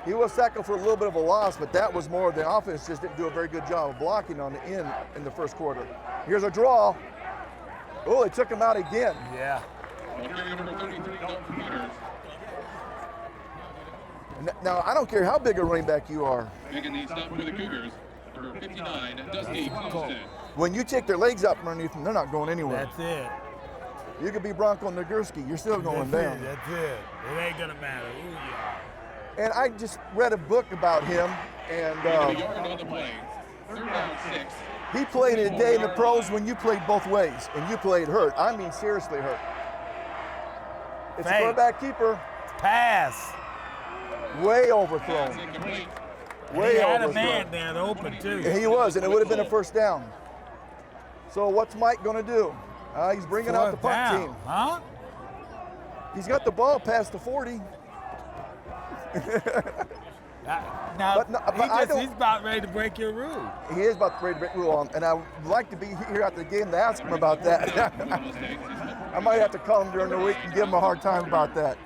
He was tackled for a little bit of a loss, but that was more. The offense just didn't do a very good job of blocking on the end in the first quarter. Here's a draw. Oh, they took him out again. Yeah. Now, I don't care how big a running back you are. Making the stop for the Cougars, number 59, Dusty Thompson. When you take their legs up underneath them, they're not going anywhere. That's it. You could be Bronco Nagurski. You're still going down. That's it. It ain't going to matter who you are. And I just read a book about him, and he played a day in the pros when you played both ways, and you played hurt. I mean, seriously hurt. It's a quarterback keeper. Pass. Way overthrown. He had a man there open, too. And he was, and it would have been a first down. So what's Mike going to do? He's bringing out the punt team. Huh? He's got the ball past the 40. He's about ready to break your rule. He is about to break rule, and I would like to be here at the game to ask him about that. I might have to call him during the week and give him a hard time about that.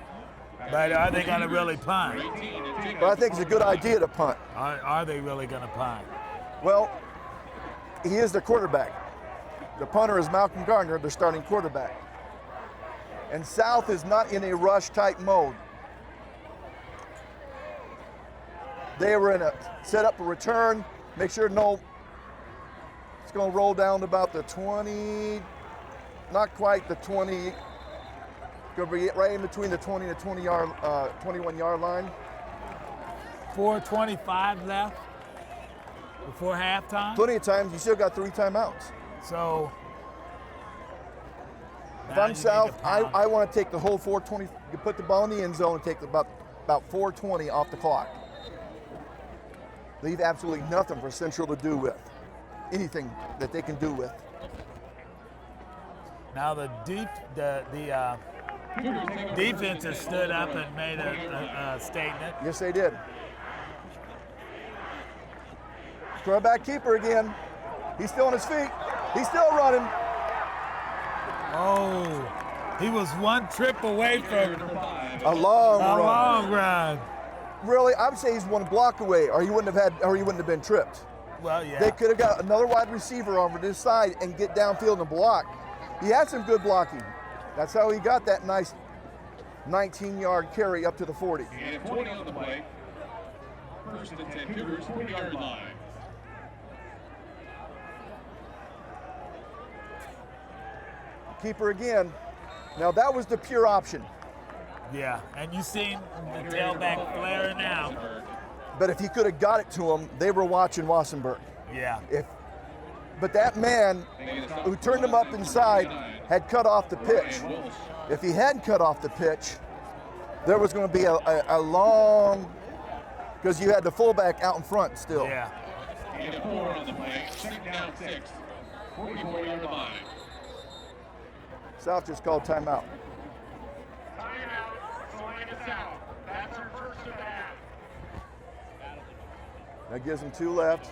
But are they going to really punt? But I think it's a good idea to punt. Are they really going to punt? Well, he is the quarterback. The punter is Malcolm Gardner, their starting quarterback. And South is not in a rush-type mode. They were in a set up a return. Make sure it's going to roll down to about the 20, not quite the 20. Going to be right in between the 20 and the 21-yard line. 4:25 left before halftime. Plenty of times. You still got 3 timeouts. So if I'm South, I want to take the whole 4:20. You put the ball in the end zone and take about 4:20 off the clock. Leave absolutely nothing for Central to do with. Anything that they can do with. Now the defense has stood up and made a statement. Yes, they did. Quarterback keeper again. He's still on his feet. He's still running. Oh, he was one trip away from a long run. Long run. Really, I would say he's one block away, or he wouldn't have been tripped. Well, yeah. They could have got another wide receiver over this side and get downfield and block. He had some good blocking. That's how he got that nice 19-yard carry up to the 40. And 20 on the play. First and 10 Cougars, 40-yard line. Keeper again. Now that was the pure option. Yeah, and you seen the tailback flare now. But if he could have got it to him, they were watching Wassenberg. Yeah. But that man who turned him up inside had cut off the pitch. If he hadn't cut off the pitch, there was going to be a long, because you had the fullback out in front still. Yeah. And 4 on the play, second down 6, 44-yard line. South just called timeout. Timeout, Salina South. That's our first of the half. That gives them 2 left.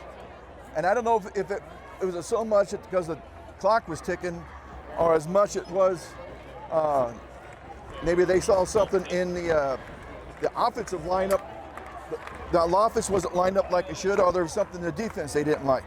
And I don't know if it was so much because the clock was ticking, or as much it was maybe they saw something in the offensive lineup. The offense wasn't lined up like it should, or there was something in the defense they didn't like.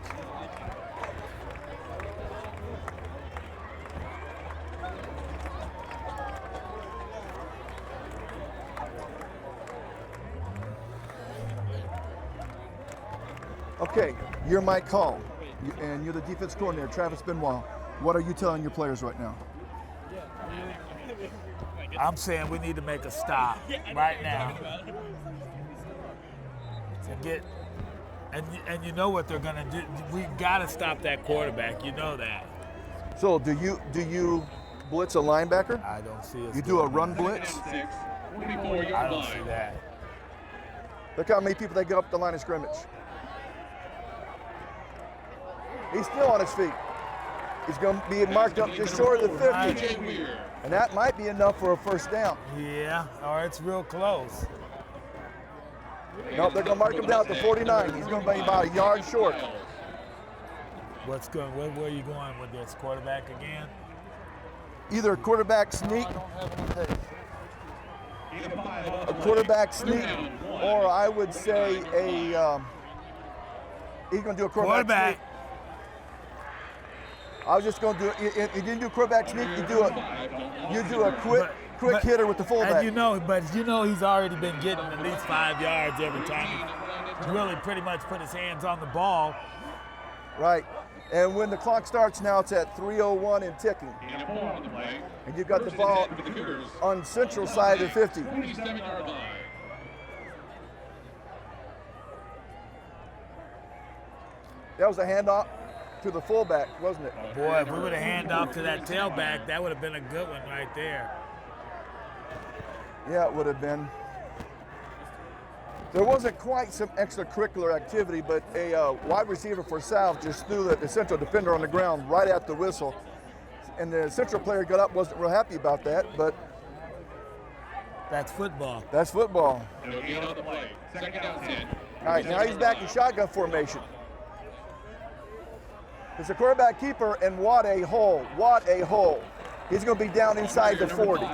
Okay, you're Mike Hall, and you're the defense coordinator, Travis Benoit. What are you telling your players right now? I'm saying we need to make a stop right now. To get, and you know what they're gonna do. We gotta stop that quarterback. You know that. So do you blitz a linebacker? I don't see it. You do a run blitz? I don't see that. Look how many people they get up the line of scrimmage. He's still on his feet. He's going to be marked up just short of the 50. And that might be enough for a first down. Yeah, or it's real close. Nope, they're going to mark him down at the 49. He's going to be about a yard short. Where are you going with this? Quarterback again? Either a quarterback sneak, or I would say he's going to do a quarterback sneak. I was just going to do it. If you didn't do quarterback sneak, you do a quick hitter with the fullback. And you know he's already been getting at least 5 yards every time he really pretty much put his hands on the ball. Right. And when the clock starts now, it's at 3:01 and ticking. And you've got the ball on central side of the 50. That was a handoff to the fullback, wasn't it? Boy, if we would have handed off to that tailback, that would have been a good one right there. Yeah, it would have been. There wasn't quite some extracurricular activity, but a wide receiver for South just threw the central defender on the ground right at the whistle. And the central player got up, wasn't real happy about that, but that's football. That's football. Second down 10. All right, now he's back in shotgun formation. It's a quarterback keeper, and what a hole. What a hole. He's going to be down inside the 40.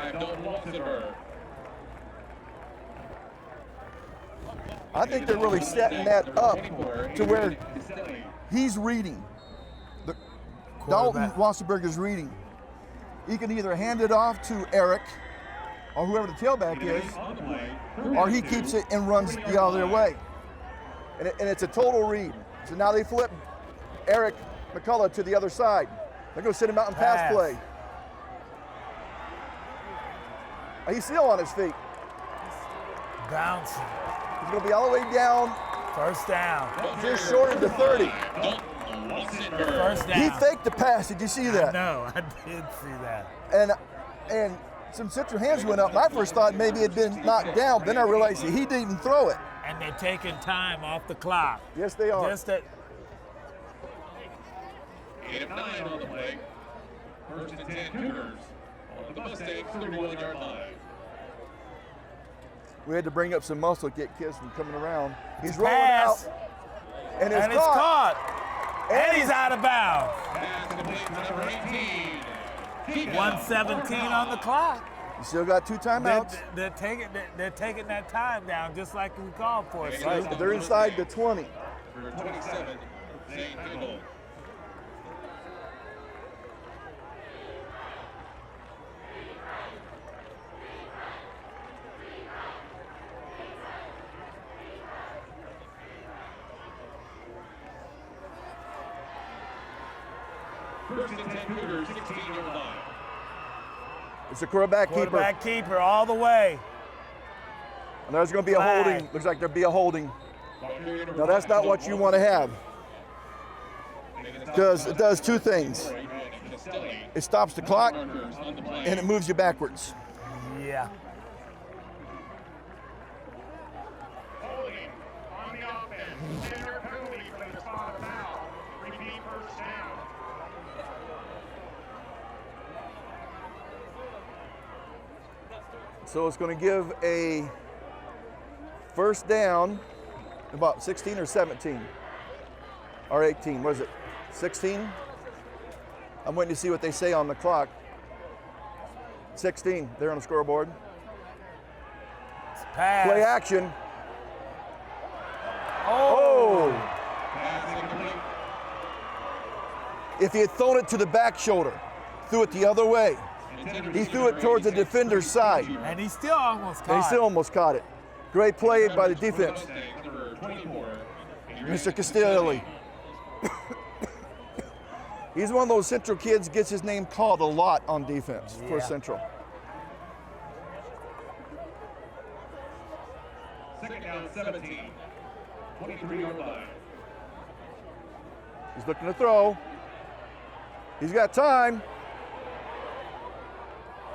I think they're really setting that up to where he's reading. Dalton Wasserberg is reading. He can either hand it off to Eric or whoever the tailback is, or he keeps it and runs the other way. And it's a total read. So now they flip Eric McCullough to the other side. They're going to send him out in pass play. He's still on his feet. Bouncing. He's going to be all the way down. First down. Just short of the 30. First down. He faked the pass. Did you see that? No, I did see that. And some Central hands went up. My first thought maybe it had been knocked down. Then I realized he didn't even throw it. And they're taking time off the clock. Yes, they are. Just that. 8 of 9 on the play. First and 10 Cougars on the Mustang 31-yard line. We had to bring up some muscle to get kids from coming around. He's rolling Pass. out. And it's It's caught. And he's out of bounds. Pass complete to number 18. 1:17 on the clock. You still got 2 timeouts. They're taking that time down just like we called for. So. They're inside the 20. For 27, Zane Kimball. First and 10 Cougars, 16-yard line. It's a quarterback Keeper all the way. And there's going to be a holding. Looks like there'll be a holding. Now that's not what you want to have. Because it does 2 things. It stops the clock and it moves you backwards. Yeah. Holding on the offense. Center penalty for the spot of foul. Repeat first down. So it's going to give a first down, about 16 or 17, or 18. What is it? 16? I'm waiting to see what they say on the clock. 16. There on the scoreboard. Pass. Play action. Oh. If he had thrown it to the back shoulder, threw it the other way. He threw it towards the defender's side. And he still almost caught And he still almost caught it. Great play by the defense. Mr. Castelli. He's one of those Central kids, gets his name called a lot on defense for Central. Second down, 17. 23-yard line. He's looking to throw. He's got time.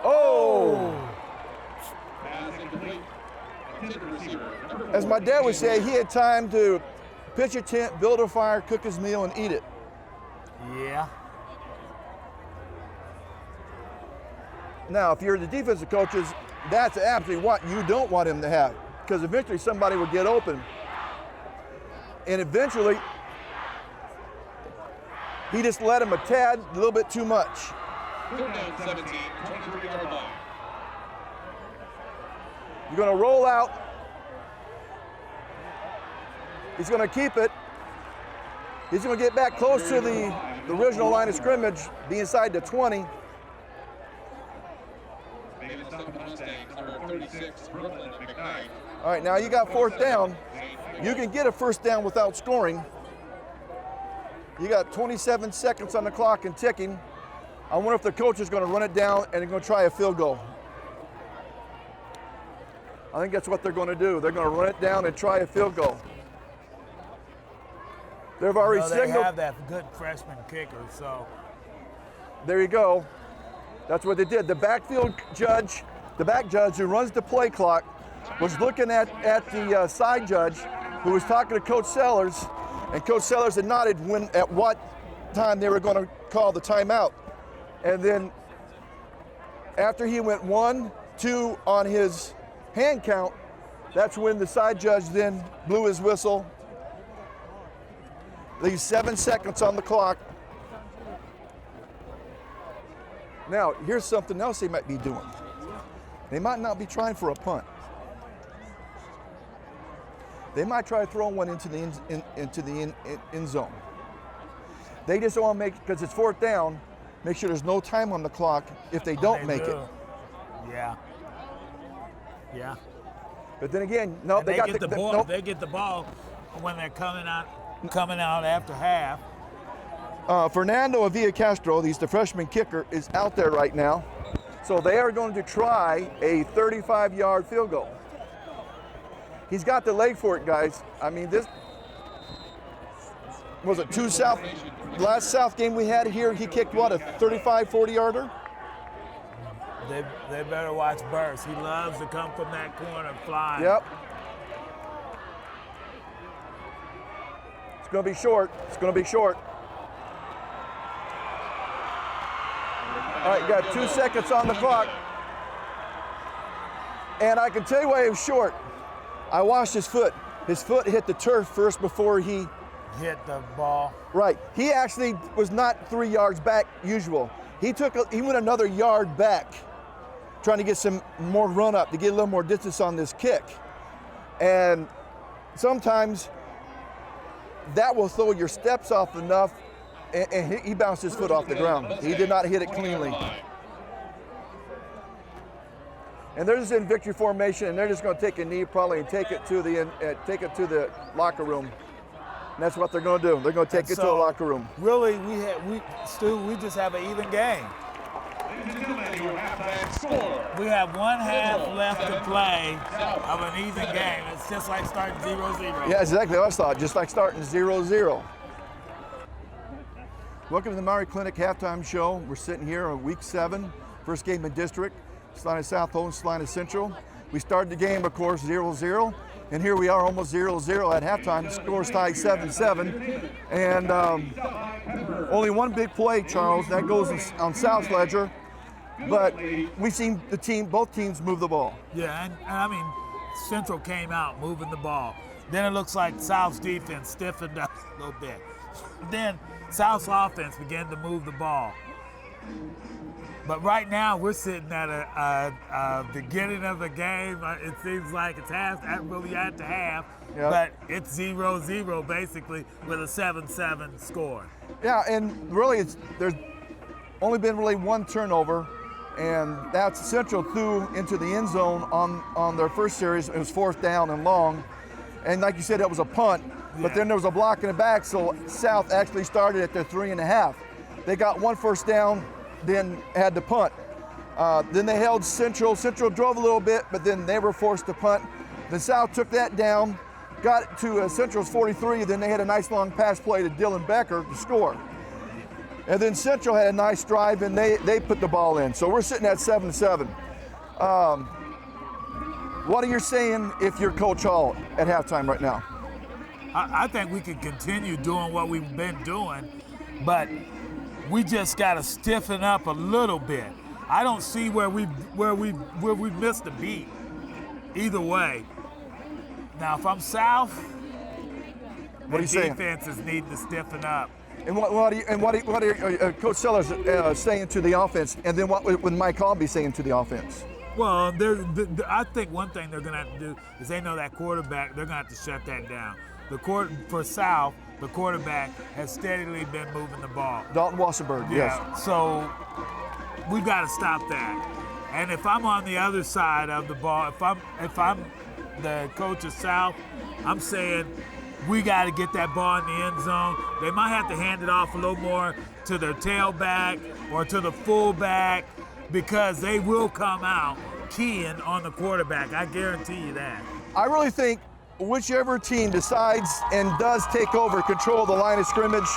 Oh! As my dad would say, he had time to pitch a tent, build a fire, cook his meal, and eat it. Yeah. Now, if you're the defensive coaches, that's absolutely what you don't want him to have, because eventually somebody will get open. And eventually, he just let him a little bit too much. Third down, 17, 23-yard line. You're going to roll out. He's going to keep it. He's going to get back close to the original line of scrimmage, be inside the 20. All right, now you got 4th down. You can get a first down without scoring. You got 27 seconds on the clock and ticking. I wonder if the coach is going to run it down and they're going to try a field goal. I think that's what they're going to do. They're going to run it down and try a field goal. They've already signaled. They have that good freshman kicker, so. There you go. That's what they did. The back judge who runs the play clock was looking at the side judge who was talking to Coach Sellers, and Coach Sellers had nodded at what time they were going to call the timeout. And then after he went 1, 2 on his hand count, that's when the side judge then blew his whistle. Leaves 7 seconds on the clock. Now, here's something else they might be doing. They might not be trying for a punt. They might try to throw one into the end zone. They just want to make, because it's 4th down, make sure there's no time on the clock if they don't make it. Yeah. Yeah. But then again, no, they get the ball. They get the ball when they're coming out coming out after half. Fernando Avila Castro, he's the freshman kicker, is out there right now. So they are going to try a 35-yard field goal. He's got the leg for it, guys. I mean, this was it last South game we had here, he kicked what, a 35, 40-yarder? They better watch Burst. He loves to come from that corner flying. Yep. It's going to be short. It's going to be short. All right, you got 2 seconds on the clock. And I can tell you why it was short. I watched his foot. His foot hit the turf first before he hit the ball. Right. He actually was not 3 yards back usual. He went another yard back, trying to get some more run up to get a little more distance on this kick. And sometimes that will throw your steps off enough, and he bounced his foot off the ground. He did not hit it cleanly. And they're just in victory formation, and they're just going to take a knee probably and take it to the locker room. And that's what they're going to do. They're going to take it to the locker room. Really, we just have an even game. Ladies and gentlemen, your halftime score. We have 1 half left to play of an even game. It's just like starting 0-0. Yeah, exactly what I thought. Just like starting 0-0. Welcome to the Maori Clinic halftime show. We're sitting here on week 7, first game in district. Salina South home, Salina Central. We started the game, of course, 0-0. And here we are almost 0-0 at halftime. The score's tied 7-7. And only one big play, Charles, that goes on South's ledger. But we've seen both teams move the ball. Yeah, and I mean, Central came out moving the ball. Then it looks like South's defense stiffened up a little bit. Then South's offense began to move the ball. But right now we're sitting at a beginning of the game. It seems like it's really at the half, yep. But it's 0-0 basically with a 7-7 score. Yeah, and really there's only been really one turnover, and that's Central threw into the end zone on their first series. It was 4th down and long, and like you said, it was a punt. Yeah. But then there was a block in the back, so South actually started at their 3.5. They got 1 first down, then had to punt. Then they held Central. Central drove a little bit, but then they were forced to punt. Then South took that down, got to Central's 43, then they had a nice long pass play to Dylan Becker to score. And then Central had a nice drive, and they put the ball in. So we're sitting at 7-7. What are you saying if you're Coach Hall at halftime right now? I think we can continue doing what we've been doing, but we just got to stiffen up a little bit. I don't see where we missed a beat. Either way. Now, if I'm South, what are you saying? Defenses need to stiffen up. And what are Coach Sellers saying to the offense? And then what would Mike Hall be saying to the offense? Well, I think one thing they're going to have to do is they know that quarterback. They're going to have to shut that down. For South, the quarterback has steadily been moving the ball. Dalton Wassenberg, yeah, yes. So we've got to stop that. And if I'm on the other side of the ball, if I'm the coach of South, I'm saying we got to get that ball in the end zone. They might have to hand it off a little more to their tailback or to the fullback because they will come out keying on the quarterback. I guarantee you that. I really think whichever team decides and does take over control of the line of scrimmage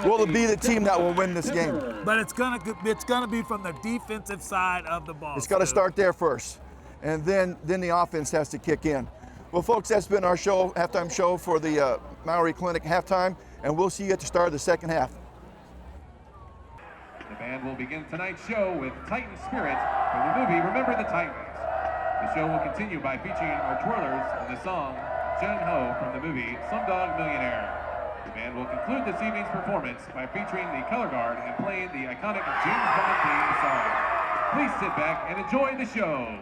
will be the team that will win this game. But it's gonna be from the defensive side of the ball. It's got to start there first, and then the offense has to kick in. Well, folks, that's been our show, halftime show for the Maori Clinic halftime, and we'll see you at the start of the second half. The band will begin tonight's show with Titan Spirit from the movie Remember the Titans. The show will continue by featuring our twirlers in the song Jung Ho from the movie Slumdog Millionaire. The band will conclude this evening's performance by featuring the color guard and playing the iconic James Bond theme song. Please sit back and enjoy the show.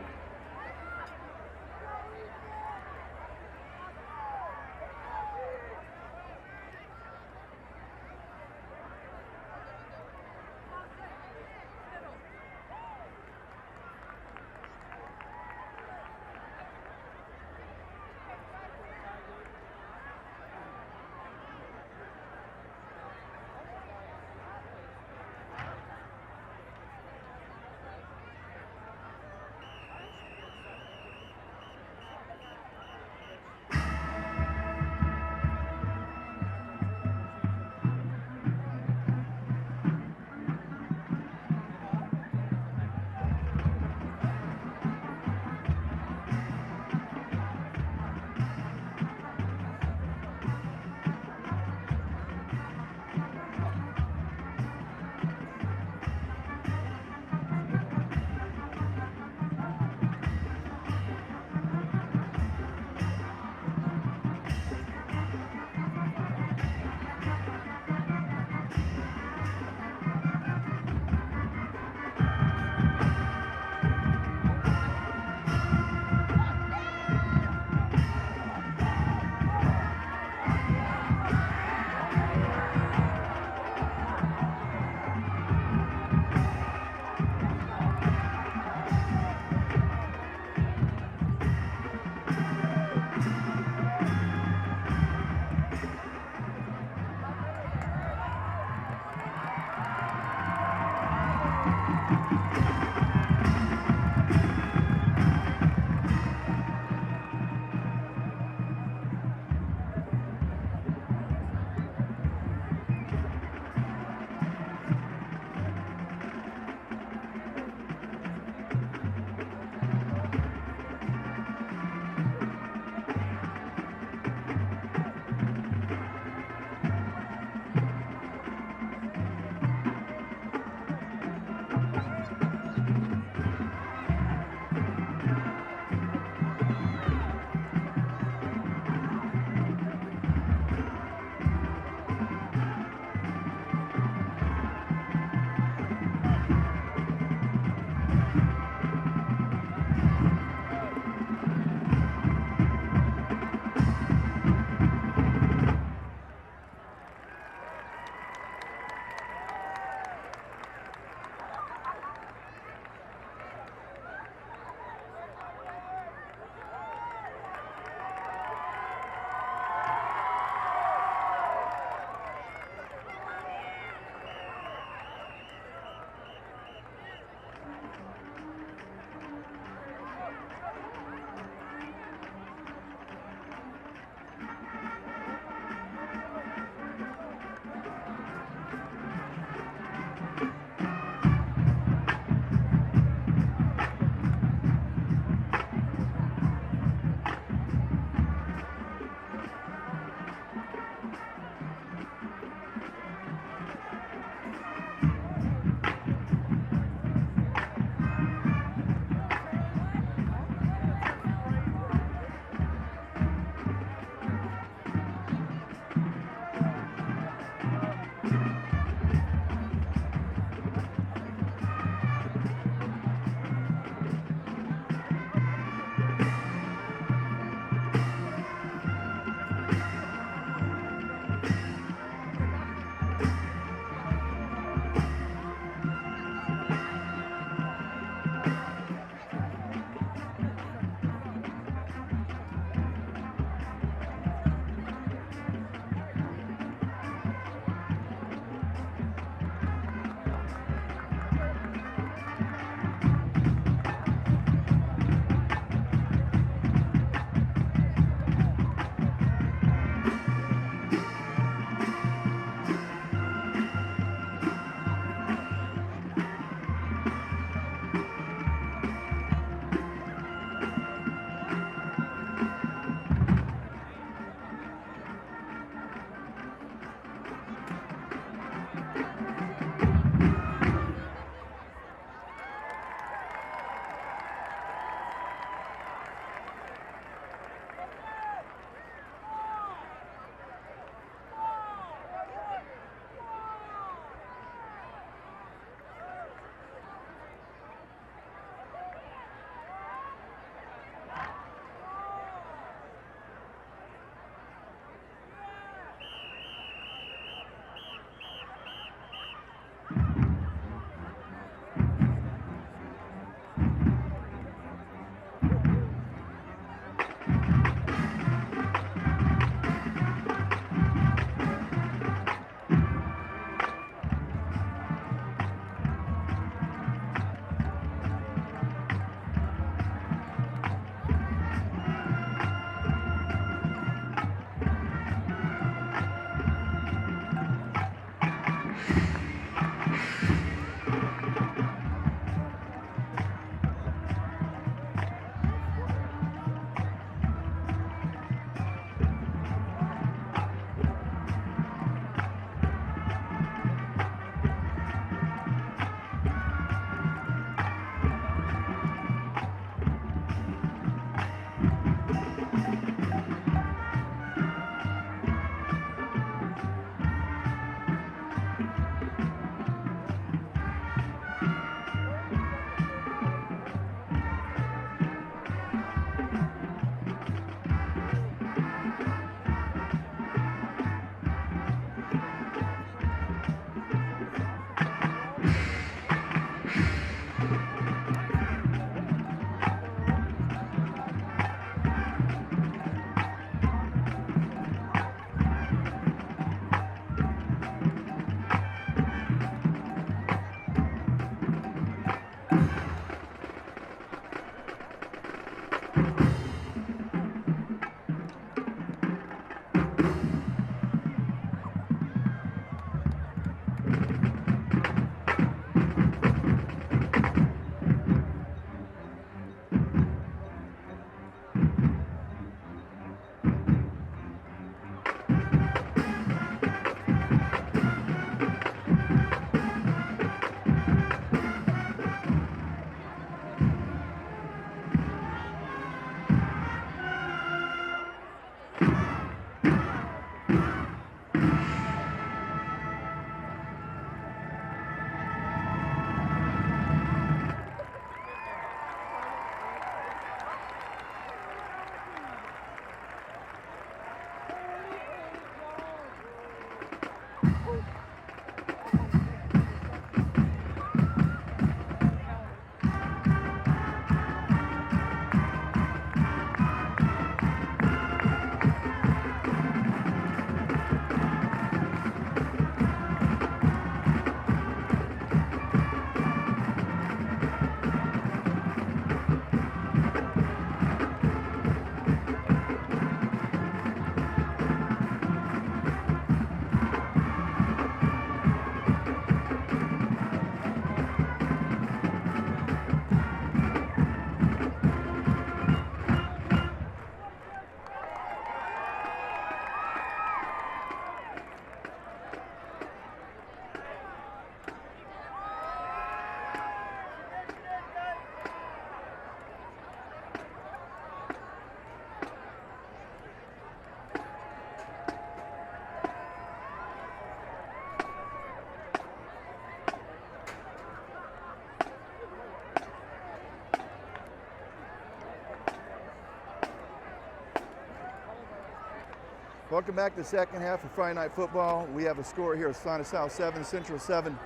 Welcome back to the second half of Friday Night Football. We have a score here: Salina South 7, Central 7.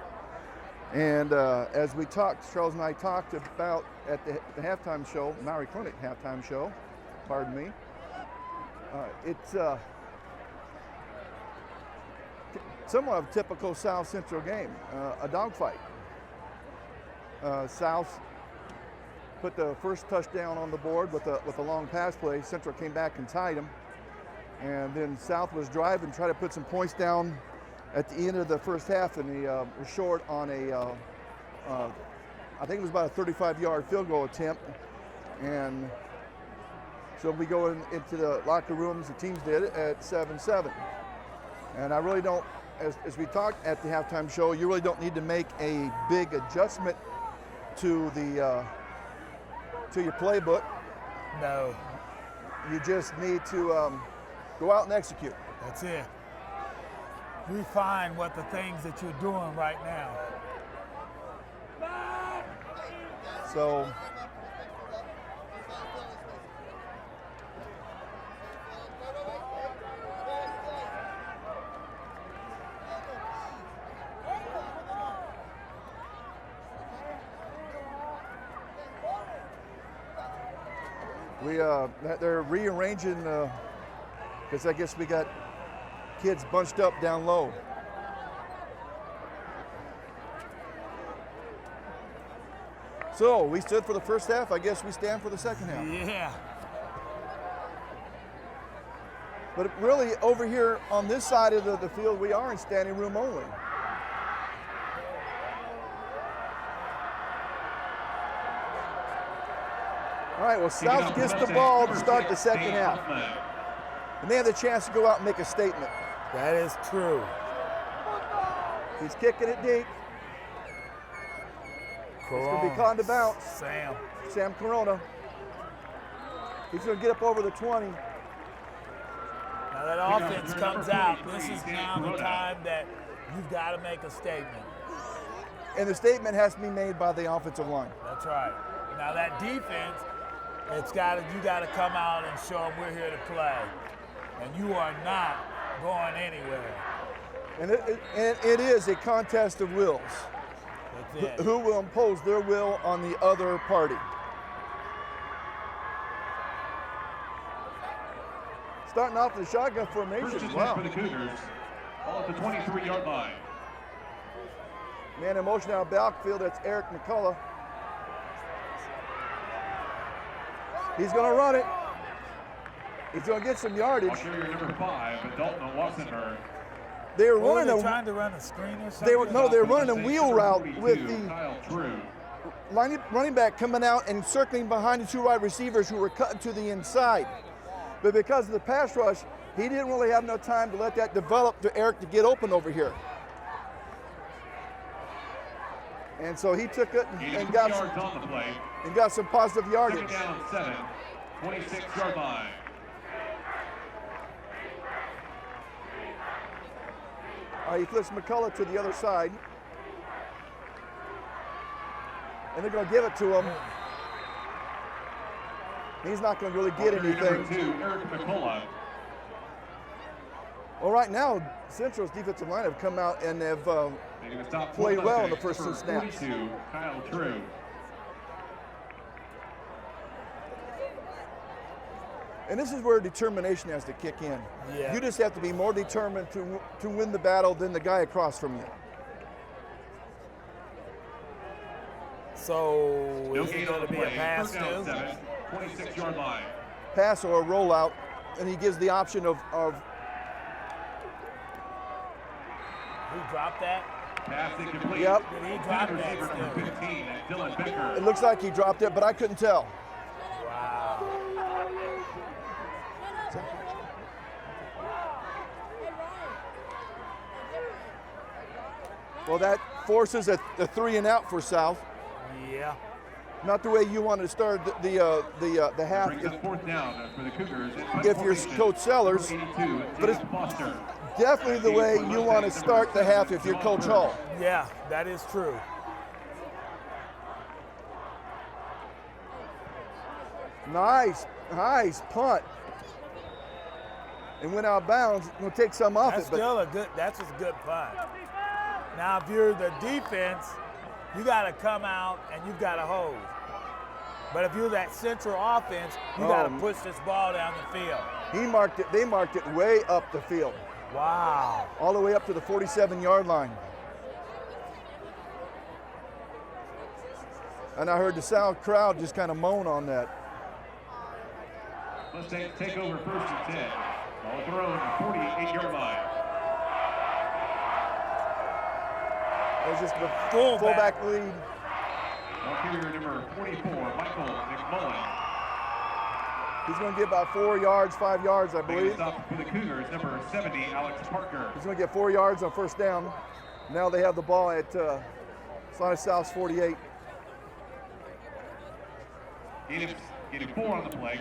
And as we talked, Charles and I talked about at the halftime show, Maori Clinic halftime show, pardon me, it's somewhat of a typical South Central game, a dogfight. South put the first touchdown on the board with a long pass play. Central came back and tied them. And then South was driving, trying to put some points down at the end of the first half, and he was short on I think it was about a 35-yard field goal attempt. And so we go into the locker rooms, the teams did it, at 7-7. And I really don't, as we talked at the halftime show, you really don't need to make a big adjustment to to your playbook. No. You just need to go out and execute. That's it. Refine what the things that you're doing right now. So they're rearranging because I guess we got kids bunched up down low. So we stood for the first half. I guess we stand for the second half. Yeah. But really, over here on this side of the field, we are in standing room only. All right, well, South gets the ball to start the second half. And they have the chance to go out and make a statement. That is true. He's kicking it deep. It's going to be caught to bounce. Sam Corona. He's going to get up over the 20. Now that offense comes out, this is now the time that you've got to make a statement. And the statement has to be made by the offensive line. That's right. Now that defense, you got to come out and show them we're here to play. And you are not going anywhere. And it is a contest of wills. That's it. Who will impose their will on the other party? Starting off the shotgun formation. Wow. For the Cougars, ball at the 23-yard line. Man in motion out of backfield, that's Eric McCullough. He's going to run it. He's going to get some yardage. Carrier number 5, Dalton Wassenberg. They were running trying to run a screen or something? They were running a wheel route with the running back coming out and circling behind the two wide receivers who were cutting to the inside. But because of the pass rush, he didn't really have enough time to let that develop to Eric to get open over here. And so he took it and got some positive yardage. Second down 7, 26-yard line. He flips McCullough to the other side. And they're going to give it to him. He's not going to really get anything. Eric McCullough. Well, right now, Central's defensive line have come out and have played well in the first two snaps. Kyle True. And this is where determination has to kick in. Yeah. You just have to be more determined to win the battle than the guy across from you. So is it going to be a pass too? 26-yard line. Pass or a rollout, and he gives the option of who dropped that? Pass incomplete. Yep. Did he drop that still? 15, Dylan Becker. It looks like he dropped it, but I couldn't tell. Wow. Well, that forces a 3 and out for South. Yeah. Not the way you want to start the half. Brings up fourth down for the Cougars. If you're Coach Sellers, but it's definitely the way you want to start the half if you're Coach Hall. Yeah, that is true. Nice punt. and went out of bounds. We'll take some off That's it. But still a good. That's just a good punt. Now, if you're the defense, you got to come out and you've got to hold. But if you're that central offense, you got to push this ball down the field. they marked it way up the field. Wow. All the way up to the 47-yard line. And I heard the South crowd just kind of moan on that. Let's take over 1st and 10. Ball thrown, 48-yard line. It's just the fullback lead. Ball carrier number 44, Michael McMullen. He's going to get about 4 yards, 5 yards, I Making a believe. stop for the Cougars, number 70, Alex Parker. He's going to get 4 yards on first down. Now they have the ball at Salina South's 48. Getting 4 on the play.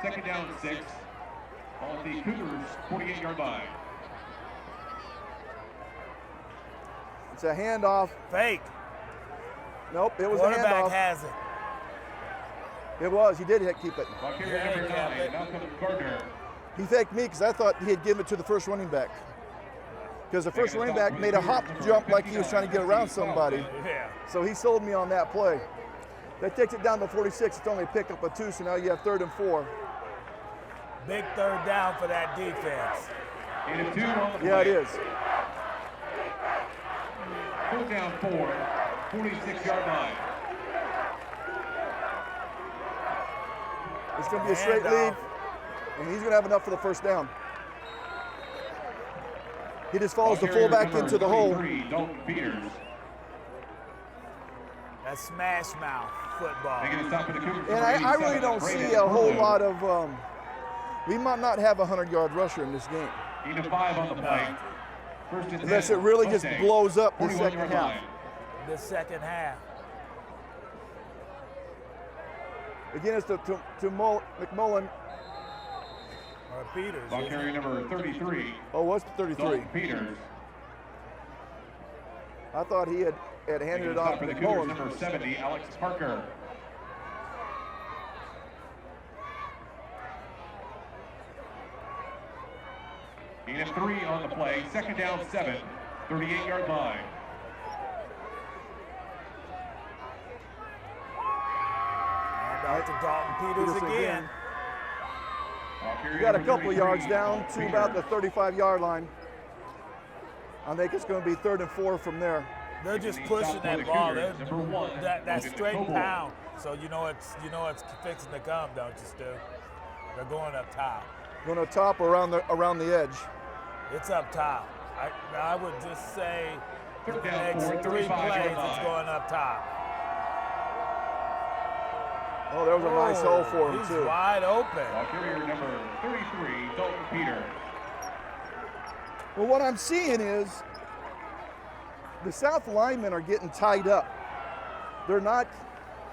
2nd down and 6. Ball at the Cougars 48-yard line. It's a handoff. Fake. Nope, it was a Quarterback handoff. has it. It was. He did keep it. Ball carrier number 9, Malcolm Gardner. He faked me because I thought he had given it to the first running back. Because the first running back made a hop jump like he was trying to get around somebody. Yeah. So he sold me on that play. That takes it down to 46. It's only a pickup of 2, so now you have 3rd and 4. Big 3rd down for that defense. Gain of 2 on the play. Yeah, it is. 4th down 4, 46-yard line. It's going to be a straight lead, and he's going to have enough for the first down. He just follows the fullback into the hole. Dalton Peters. That smash mouth football. Making a stop for the Cougars. And I really don't see a whole lot of, we might not have a 100-yard rusher in this game. Gain of 5 on the play. 1st and 10. Unless it really just Mustang, blows up the 41-yard second half. line. The second half. Again, it's to McMullen. Or Peters. Ball carrier number 33. Oh, what's the 33? Dalton Peters. I thought he had handed Making it a off stop to for the Cougars, McMullen. number 70, Alex Parker. Gain of 3 on the play. 2nd down 7, 38-yard line. And out to Dalton Peters again. Ball carrier You got a number couple of 33, yards down Dalton to about the Peters. 35-yard line. I think it's going to be 3rd and 4 from there. They're just pushing that ball. That straight pound. So you know it's fixing to come, don't you, Stu? They're going up top. Going to top or around the edge. It's up top. I would just say the 3rd down, next 4, 3 plays, 35-yard it's line. going up top. Oh, there was a nice hole for him, He's too. wide open. Ball carrier number 33, Dalton Peters. Well, what I'm seeing is the South linemen are getting tied up. They're not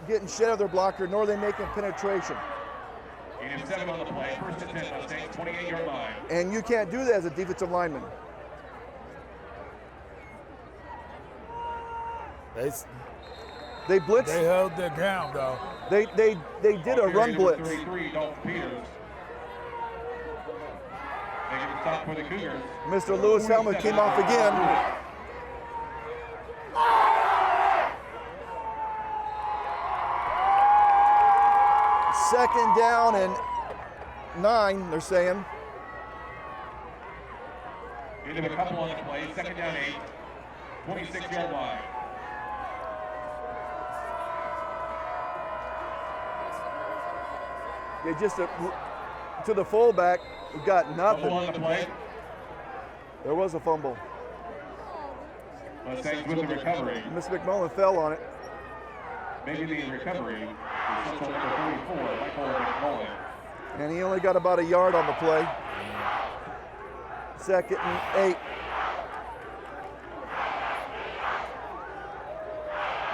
getting shed of their blocker, nor are they making penetration. Gain of 7 on the play. 1st and 10, Mustangs, 28-yard line. And you can't do that as a defensive lineman. They blitzed. They held their ground, though. They did a Ball run carrier blitz. number 33, Dalton Peters. Making a stop for the Cougars. Mr. Lewis Helmet came off again. Second down and 9, they're saying. Gain of a couple on the play. 2nd down 8, 26-yard line. They just to the fullback, we got Fumble on nothing. the play. There was a fumble. Mustangs with the recovery. Miss McMullen fell on it. Maybe the recovery is central number 44, Michael McMullen. And he only got about a yard on the play. 2nd and 8.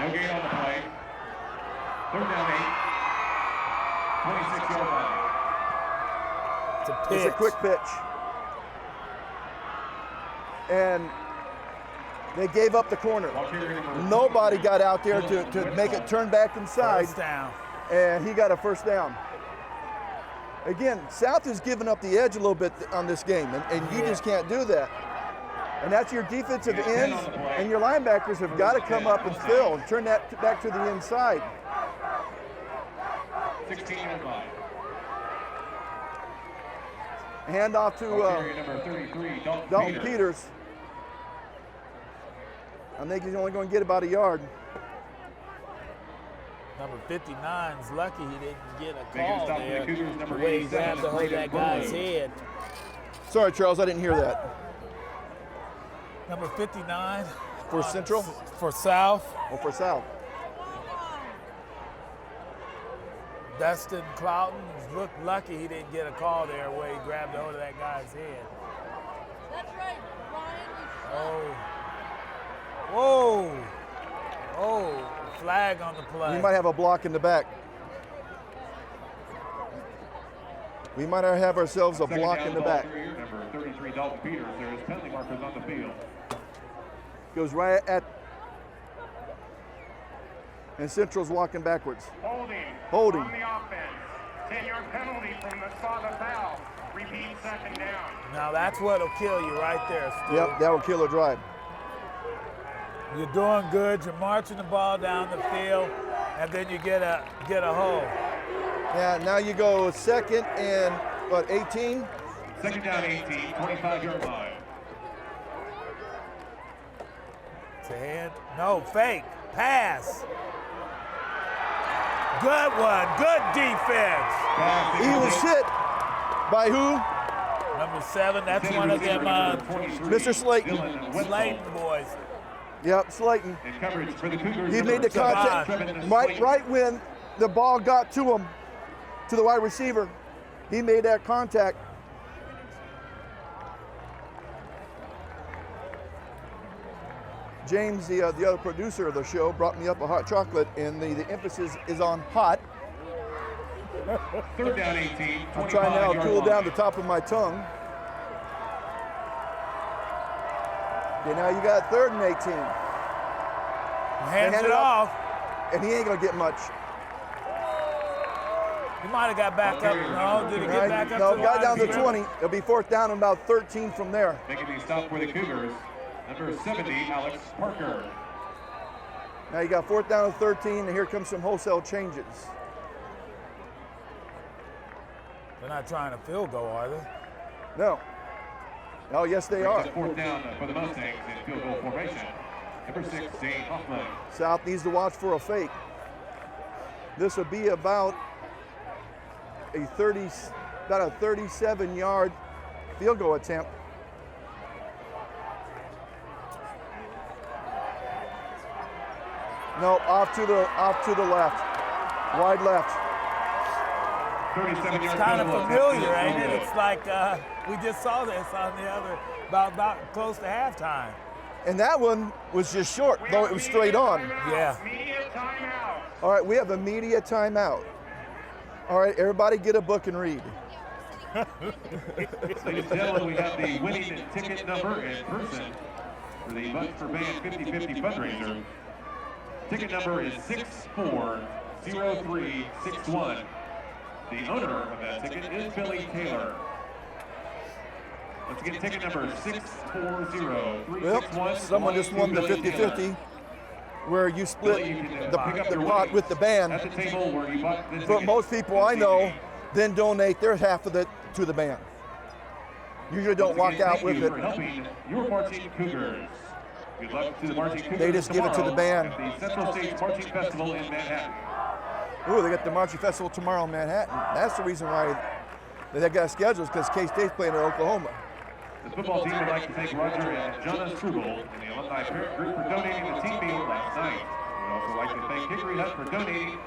No gain on the play. 3rd down 8, 26-yard line. It's a pitch. It's a quick pitch. And they gave up the corner. Ball carrier number Nobody got out there to make it turn back inside, First down. and he got a first down. Again, South has given up the edge a little bit on this game, and you just can't do that. And that's your defensive ends, and your linebackers have got to come up and fill and turn that back to the inside. 16-yard line. Hand off to Number 33, Dalton Peters. I think he's only going to get about a yard. Number 59's lucky he didn't get a Making call stop for the there. Cougars, number The way he 87, grabbed the hold of that guy's head. Sorry, Charles, I didn't hear that. Number 59. For Central? For South. Oh, for South. Dustin Cloughton looked lucky he didn't get a call there where he grabbed the hold of that guy's head. That's right, Ryan. Oh. Whoa. Oh, flag on the play. We might have a block in the back. We might have ourselves a block in the back. Number 33, Dalton Peters. There is penalty markers on the field. Goes right at, and Central's walking backwards. Holding. On the offense. 10-yard penalty from the foul. Repeat second down. Now that's what'll kill you right there, Stu. Yep, that will kill a drive. You're doing good. You're marching the ball down the field, and then you get a hole. Yeah, now you go second and, what, 18? Second down, 18, 25-yard line. It's a hand. No, fake. Pass. Good one. Good defense. He was hit by who? Number 7. That's one of them Mr. Slayton. Slayton boys. Yep, Slayton. In coverage for the Cougars. He made the contact right when the ball got to him, to the wide receiver. He made that contact. James, the other producer of the show, brought me up a hot chocolate, and the emphasis is on hot. Third down, 18. I'm trying now to cool down the top of my tongue. Okay, now you got third and 18. Hands it off. And he ain't gonna get much. He might have got back up. No, did he get back up? No, got down to 20. It'll be fourth down and about 13 from there. Making the stop for the Cougars. Number 70, Alex Parker. Now you got fourth down and 13, and here comes some wholesale changes. They're not trying to field goal, are they? No. Oh, yes, they are. Fourth down for the Mustangs in field goal formation. Number 6, Zane Hoffman. South needs to watch for a fake. This will be about a 37-yard field goal attempt. No, off to the left, wide left. 37 It's kind of familiar, ain't it? It's like we just saw this on the other, about close to halftime. And that one was just short, though it was straight on. Yeah. Media timeout. All right, we have a media timeout. All right, everybody get a book and read. Ladies and gentlemen, we have the winning ticket number in person for the Bucks for Band 50/50 fundraiser. Ticket number is 640361. The owner of that ticket is Billy Taylor. Let's get ticket number 640361. Well, someone just won the 50/50, where you split the pot with the band. At the table where you bought the But ticket. most people I know then donate their half of it to the band. Usually don't walk out with it. For helping your marching Cougars. Good luck to the marching Cougars. They just give it to the band. At the Central States Marching Festival in Manhattan. Ooh, they got the Marching Festival tomorrow in Manhattan. That's the reason why they got schedules, because K-State's playing in Oklahoma. The football team would like to thank Roger and Jonna Strugel and the alumni parent group for donating the team meal last night. We'd also like to thank Hickory Hut for donating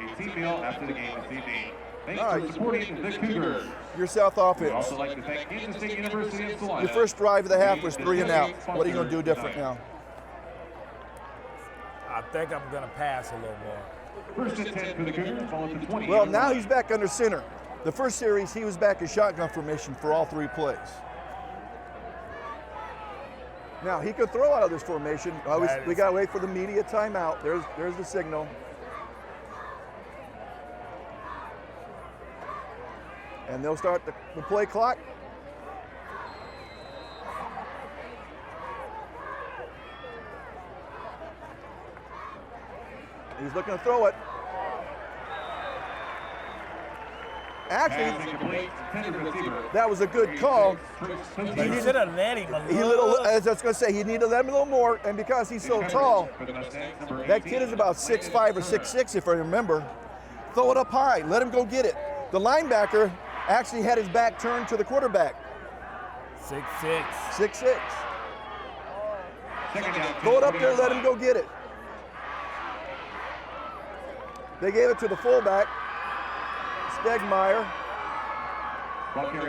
a team meal after the game this evening. Thanks for supporting the Cougars. Your South We'd offense. also like to thank Kansas State University of Salina. Your first drive of the half was 3 and out. What are you going to do different now? I think I'm going to pass a little more. First and 10 for the Cougars, followed to 20. Well, now he's back under center. The first series, he was back in shotgun formation for all 3 plays. Now, he could throw out of this formation. We got to wait for the media timeout. There's the signal. And they'll start the play clock. He's looking to throw it. Actually, that was a good call. He should have let him As I was going to say, he needed to let him a little more, and because he's so tall, that kid is about 6'5" or 6'6", if I remember. Throw it up high, let him go get it. The linebacker actually had his back turned to the quarterback. 6'6". 6'6". Throw it up there, let him go get it. They gave it to the fullback, Stegmeyer.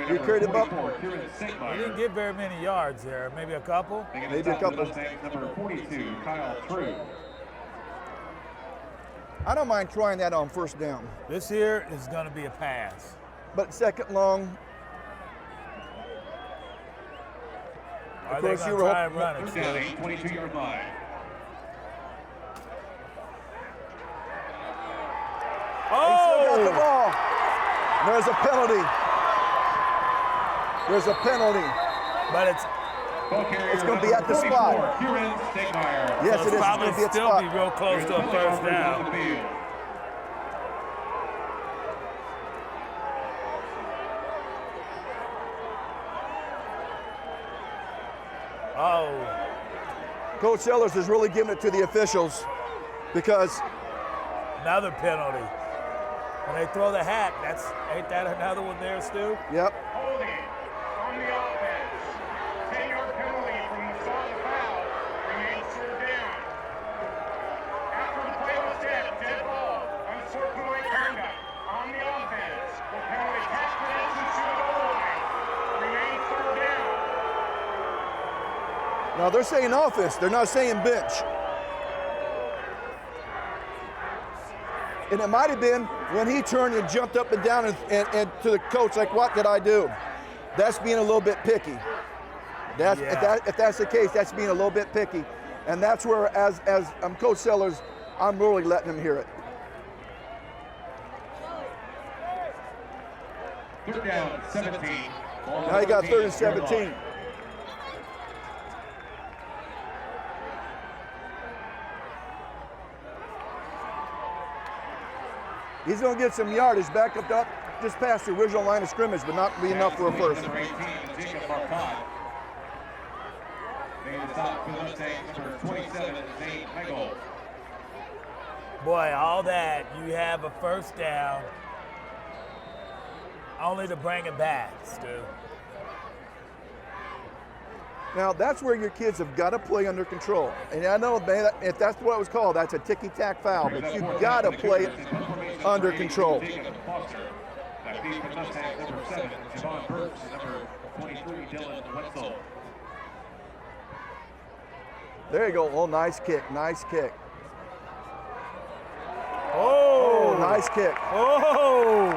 He carried him up. He didn't get very many yards there, maybe a couple? Maybe a couple. Number 42, Kyle True. I don't mind trying that on first down. This here is going to be a pass. But second long. Are they going to try and run it? First down, 22-yard line. He still got the ball. There's a penalty. There's a penalty. But it's going to be at the spot. Yes, so it is. Probably It's going to be at the still spot. be real close to a first down. Oh. Coach Sellers is really giving it to the officials because another penalty. When they throw the hat, ain't that another one there, Stu? Yep. Holding on the offense. 10-yard penalty from the start of the foul. Remains third down. After the play was dead ball. Unsportsmanlike conduct on the offense. Will penalty pass pedestrians to the goal line. Remains third down. Now they're saying offense. They're not saying bench. And it might have been when he turned and jumped up and down and to the coach, like, what did I do? That's being a little bit picky. If that's the case, that's being a little bit picky. And that's where, as I'm Coach Sellers, I'm really letting him hear it. Third down, 17. Now you got 3rd and 17. He's going to get some yardage back up just past the original line of scrimmage, but not be enough for a first. Number 18, Jacob Marcotte. Making the stop for the Mustangs, number 27, Zane Hegel. Boy, all that, you have a first down, only to bring it back, Stu. Now, that's where your kids have got to play under control. And I know, man, if that's what it was called, that's a ticky-tack foul, but you've got to play it under control. Back deep for Mustangs, number 7, Javon Burks, number 23, Dylan Wetzel. There you go. Oh, nice kick, nice kick. Oh, nice kick. Oh!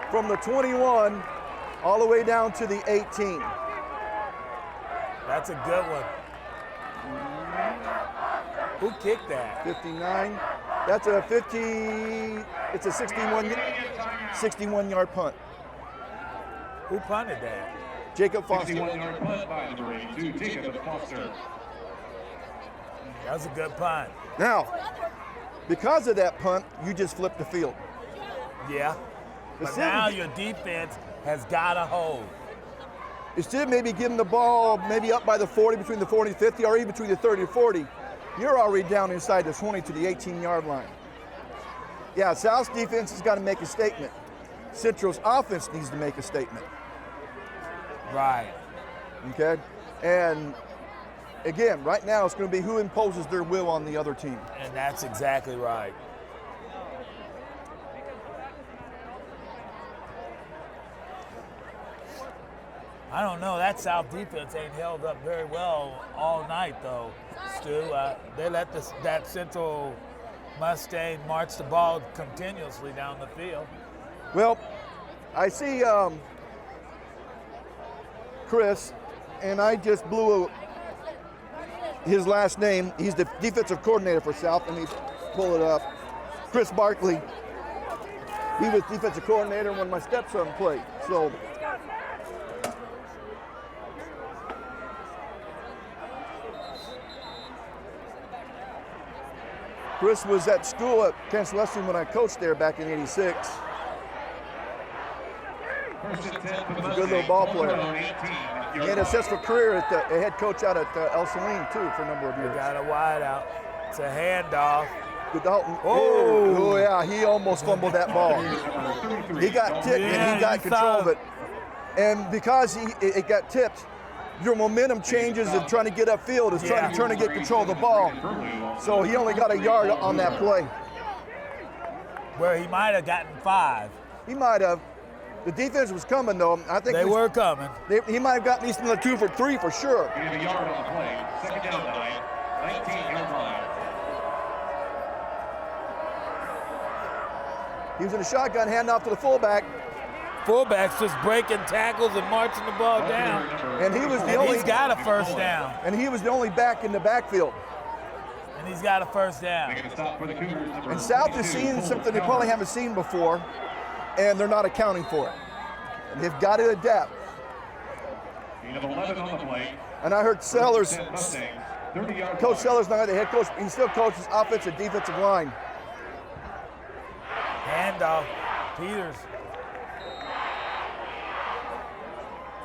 From the 21 all the way down to the 18. That's a good one. Who kicked that? 59. That's a 50. It's a 61-yard punt. Who punted that? Jacob Foster. 61-yard punt by number 82, Jacob Foster. That was a good punt. Now, because of that punt, you just flipped the field. Yeah. But now your defense has got a hold. Instead of maybe giving the ball maybe up by the 40, between the 40 and 50, or even between the 30 and 40, you're already down inside the 20 to the 18-yard line. Yeah, South's defense has got to make a statement. Central's offense needs to make a statement. Right. Okay? And again, right now it's going to be who imposes their will on the other team. And that's exactly right. I don't know. That South defense ain't held up very well all night, though, Stu. They let that Central Mustang march the ball continuously down the field. Well, I see Chris, and I just blew his last name. He's the defensive coordinator for South. Let me pull it up. Chris Barkley. He was defensive coordinator when my stepson played. So Chris was at school at Kansas Western when I coached there back in '86. He's a good little ball player. He had a successful career as a head coach out at El Salina too for a number of years. Got a wide out. It's a handoff. Good Dalton. Oh. Oh yeah, he almost fumbled that ball. He got tipped and he got control of it. And because it got tipped, your momentum changes and trying to get upfield is trying to get control of the ball. So he only got a yard on that play. Where he might have gotten 5. He might have. The defense was coming though. I think they were coming. He might have gotten at least another 2 for 3 for sure. He had a yard on the play. Second down 9, 19-yard line. He was in a shotgun, handoff to the fullback. Fullback's just breaking tackles and marching the ball down. And he was the only. He's got a first down. And he was the only back in the backfield. And he's got a first down. And South is seeing something they probably haven't seen before, and they're not accounting for it. And they've got to adapt. And I heard Sellers, Coach Sellers, now the head coach, he still coaches offensive, defensive line. Handoff, Peters.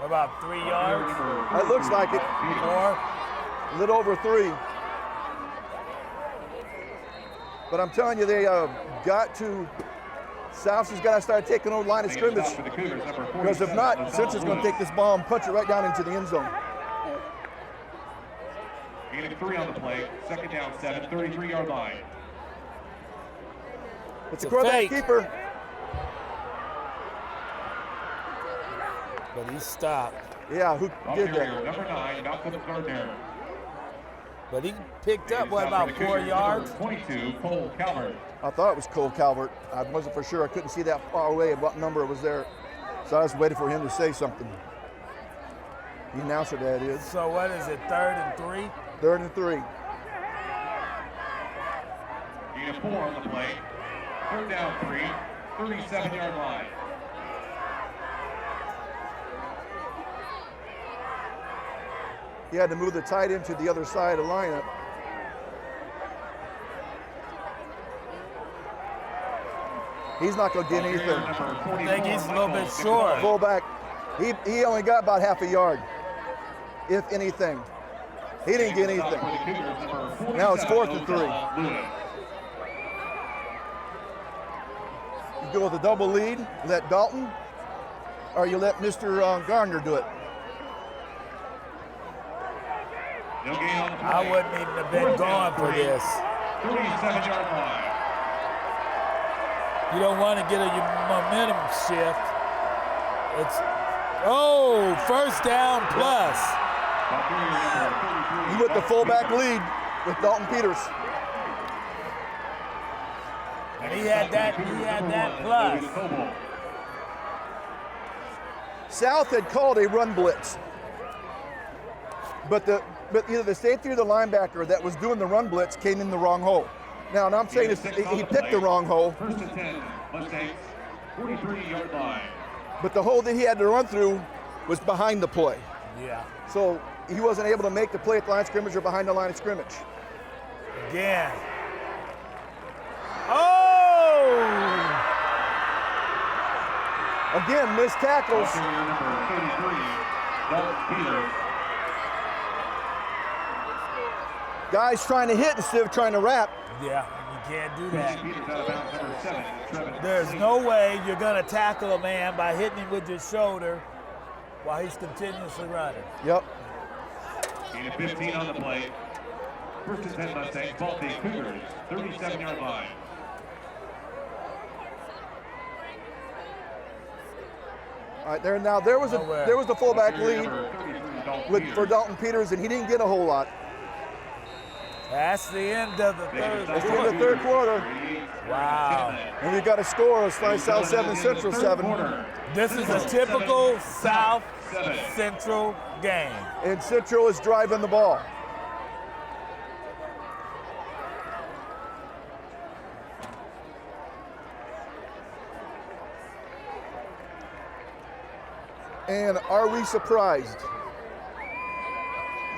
About 3 yards. It looks like it. 4. A little over 3. But I'm telling you, they got to. South has got to start taking over the line of scrimmage. Because if not, Central's going to take this ball and punch it right down into the end zone. Gaining 3 on the play. Second down 7, 33-yard line. It's a quarterback keeper. But he stopped. Yeah, who did that? Number 9, Malcolm Gardner. But he picked up, what, about 4 yards? 22, Cole Calvert. I thought it was Cole Calvert. I wasn't for sure. I couldn't see that far away and what number was there. So I was waiting for him to say something. The announcer, that is. So what is it, 3rd and 3? 3rd and 3. Gain of 4 on the play. 3rd down 3, 37-yard line. He had to move the tight end to the other side of the lineup. He's not going to get anything. I think he's a little bit short. Fullback, he only got about half a yard, if anything. He didn't get anything. Now it's 4th and 3. You go with a double lead, let Dalton, or you let Mr. Gardner do it. I wouldn't even have been going for this. 37-yard line. You don't want to get a momentum shift. It's, first down plus. You with the fullback lead with Dalton Peters. And he had that plus. South had called a run blitz. But either the safety or the linebacker that was doing the run blitz came in the wrong hole. Now, and I'm saying he picked the wrong hole. 1st and 10, Mustangs, 43-yard line. But the hole that he had to run through was behind the play. Yeah. So he wasn't able to make the play at the line of scrimmage or behind the line of scrimmage. Again. Again, missed tackles. Number 33, Dalton Peters. Guys trying to hit instead of trying to wrap. Yeah, you can't do that. There's no way you're going to tackle a man by hitting him with your shoulder while he's continuously running. Yep. Gain of 15 on the play. 1st and 10 Mustangs, ball take Cougars, 37-yard line. All right, there was the fullback lead for Dalton Peters, and he didn't get a whole lot. That's the end of the third That's the end of the third quarter. Wow. And we got a score of South 7, Central 7. This is a typical South Central game. And Central is driving the ball. And are we surprised?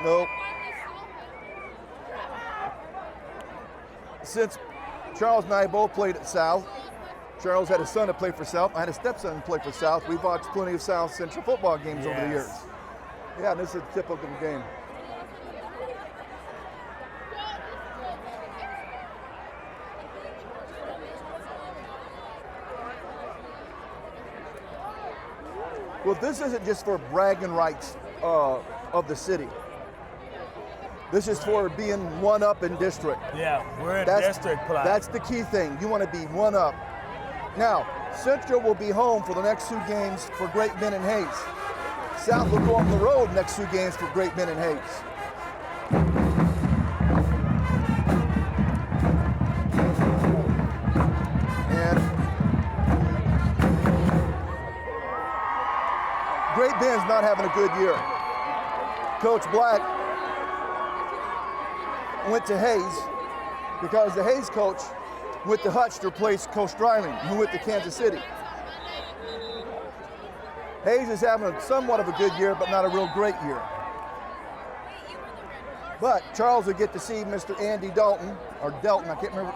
Nope. Since Charles and I both played at South, Charles had a son that played for South. I had a stepson play for South. We've watched plenty of South Central football games over the years. Yeah, this is a typical game. Well, this isn't just for bragging rights of the city. This is for being one up in district. Yeah, we're in district play. That's the key thing. You want to be one up. Now, Central will be home for the next 2 games for Great Bend and Hayes. South will go on the road next 2 games for Great Bend and Hayes. And Great Bend's not having a good year. Coach Black went to Hayes because the Hayes coach went to Hutch to replace Coach Stryling, who went to Kansas City. Hayes is having somewhat of a good year, but not a real great year. But Charles will get to see Mr. Andy Dalton, or Delton, I can't remember.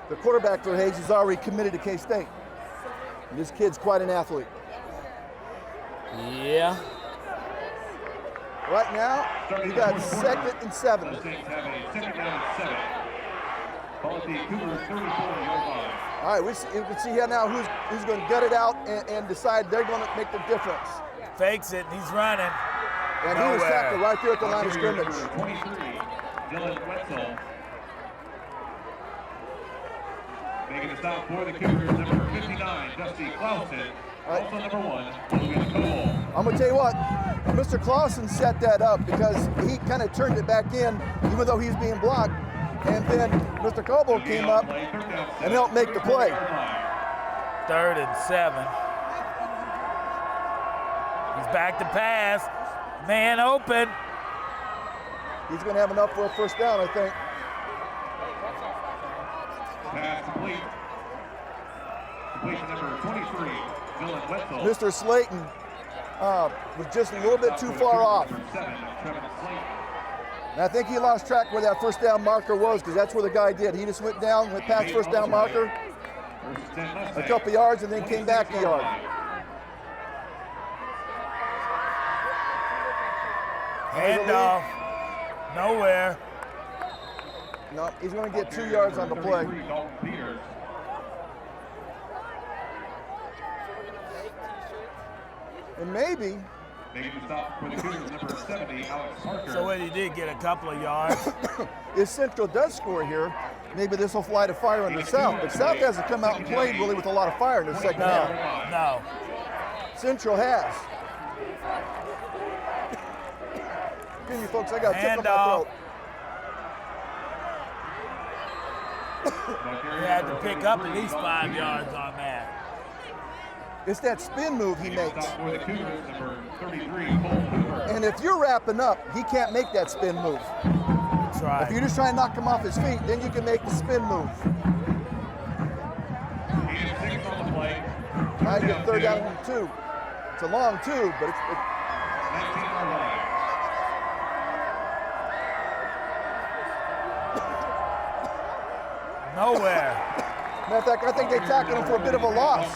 The quarterback for Hayes is already committed to K-State. This kid's quite an athlete. Yeah. Right now, we got 2nd and 7. Mustangs have a 2nd down and 7. Ball at the Cougars 34-yard line. All right, we see here now who's going to gut it out and decide they're going to make the difference. Fakes it, and he's running. And he was tackled right there at the line of scrimmage. Number 23, Dylan Wetzel. Making the stop for the Cougars, number 59, Dusty Clausen. Also number 1, Logan Cole. I'm going to tell you what, Mr. Clausen set that up because he kind of turned it back in, even though he's being blocked. And then Mr. Coble came up and helped make the play. 3rd and 7. He's back to pass. Man open. He's going to have enough for a first down, I think. Pass complete. Completion number 23, Dylan Wetzel. Mr. Slayton was just a little bit too far off. And I think he lost track where that first down marker was because that's where the guy did. He just went down, went past first down marker, a couple yards, and then came back a yard. Handoff. Nowhere. No, he's going to get 2 yards on the play. And maybe. Making the stop for the Cougars, number 70, Alex Parker. So what he did get a couple of yards. If Central does score here, maybe this will light a fire in the South. But South hasn't come out and played really with a lot of fire in the second half. No. Central has. Excuse me, folks, I got a tick on my throat. He had to pick up at least 5 yards on that. It's that spin move he makes. And if you're wrapping up, he can't make that spin move. That's right. If you're just trying to knock him off his feet, then you can make the spin move. I get 3rd down and 2. It's a long 2, but it's nowhere. Matter of fact, I think they tackled him for a bit of a loss.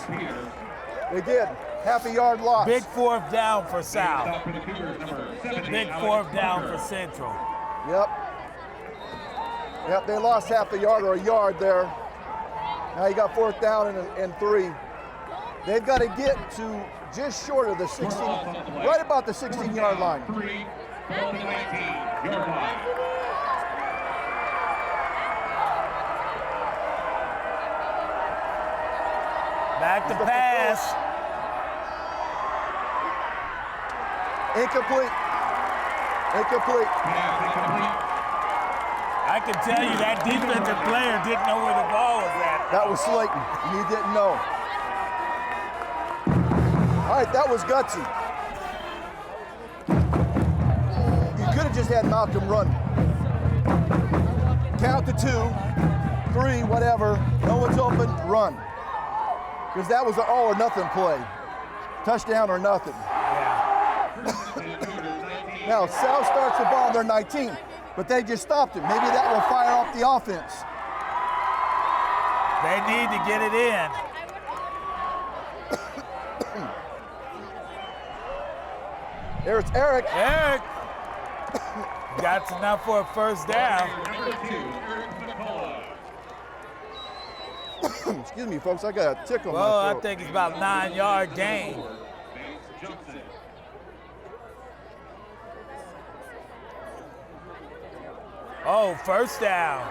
They did. Half a yard loss. Big 4th down for South. Big 4th down for Central. Yep. Yep, they lost half a yard or a yard there. Now you got 4th down and 3. They've got to get to just short of the 16, right about the 16-yard line. 19-yard line. Back to pass. Incomplete. Incomplete. I can tell you that defensive player didn't know where the ball was at. That was Slayton. He didn't know. All right, that was gutsy. You could have just had Malcolm run. Count to 2, 3, whatever. No one's open, run. Because that was an all or nothing play. Touchdown or nothing. Yeah. Now, Sal starts the ball, they're 19, but they just stopped him. Maybe that will fire off the offense. They need to get it in. There's Eric. Eric got enough for a first down. Excuse me, folks, I got a tickle on Well, my I throat. think it's about 9-yard gain. Oh, first down.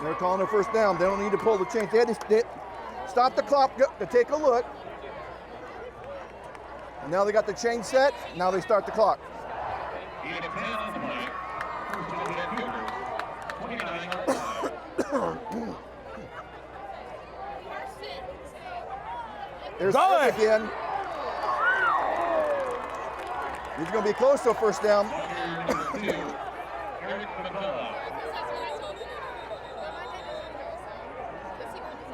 They're calling a first down. They don't need to pull the chain. They had to stop the clock to take a look. And now they got the chain set. Now they start the clock. There's Eric again. He's going to be close to a first down.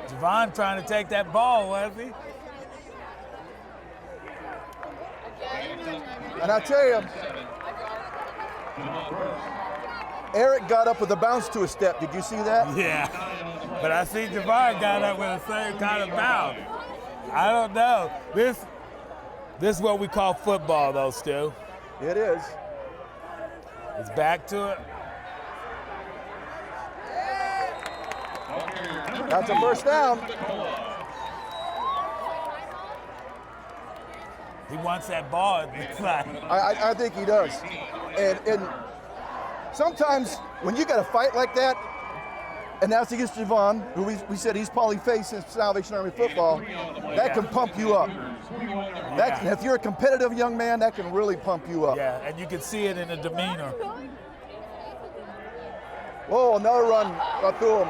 Javon trying to take that ball, was he? And I tell you, Eric got up with a bounce to a step. Did you see that? Yeah. But I see Javon got up with the same kind of bounce. I don't know. This is what we call football, though, Stu. It is. It's back to it. That's a first down. He wants that ball, it looks like. I think he does. And sometimes when you got a fight like that, and that's against Javon, who we said he's probably faced since Salvation Army football, that can pump you up. That, if you're a competitive young man, that can really pump you up. Yeah, and you can see it in the demeanor. Whoa, another run through him.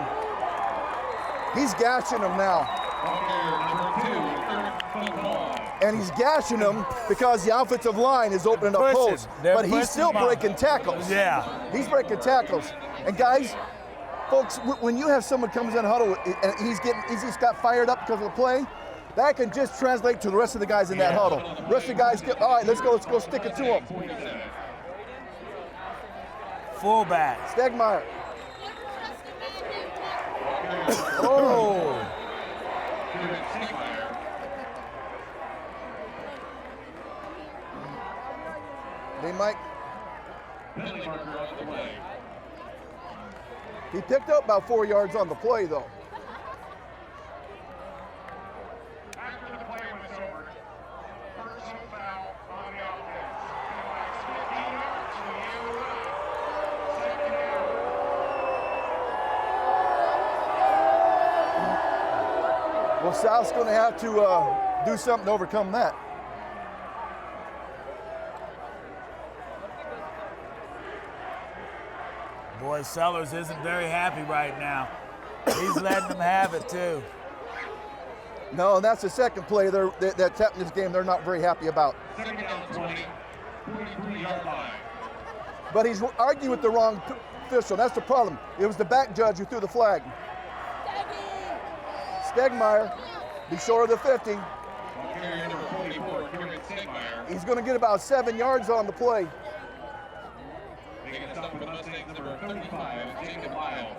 He's gashing him now. And he's gashing him because the offensive line is opening up holes. But he's still breaking tackles. Yeah. He's breaking tackles. And guys, folks, when you have someone comes in a huddle and he's just got fired up because of the play, that can just translate to the rest of the guys in that huddle. The rest of the guys get, all right, let's go stick it to him. Fullback. Stegmeyer. Oh. They might. He picked up about 4 yards on the play, though. After the play was over, personal foul on the offense. Penalized 15 yards to you. Second down. Well, South's going to have to do something to overcome that. Boy, Sellers isn't very happy right now. He's letting them have it, too. No, and that's the second play that's happened this game they're not very happy about. Second down 20, 43-yard line. But he's arguing with the wrong official. That's the problem. It was the back judge who threw the flag. Stegmeyer, be short of the 50. He's going to get about 7 yards on the play. Making a stop for Mustangs number 35, Jacob Lyle.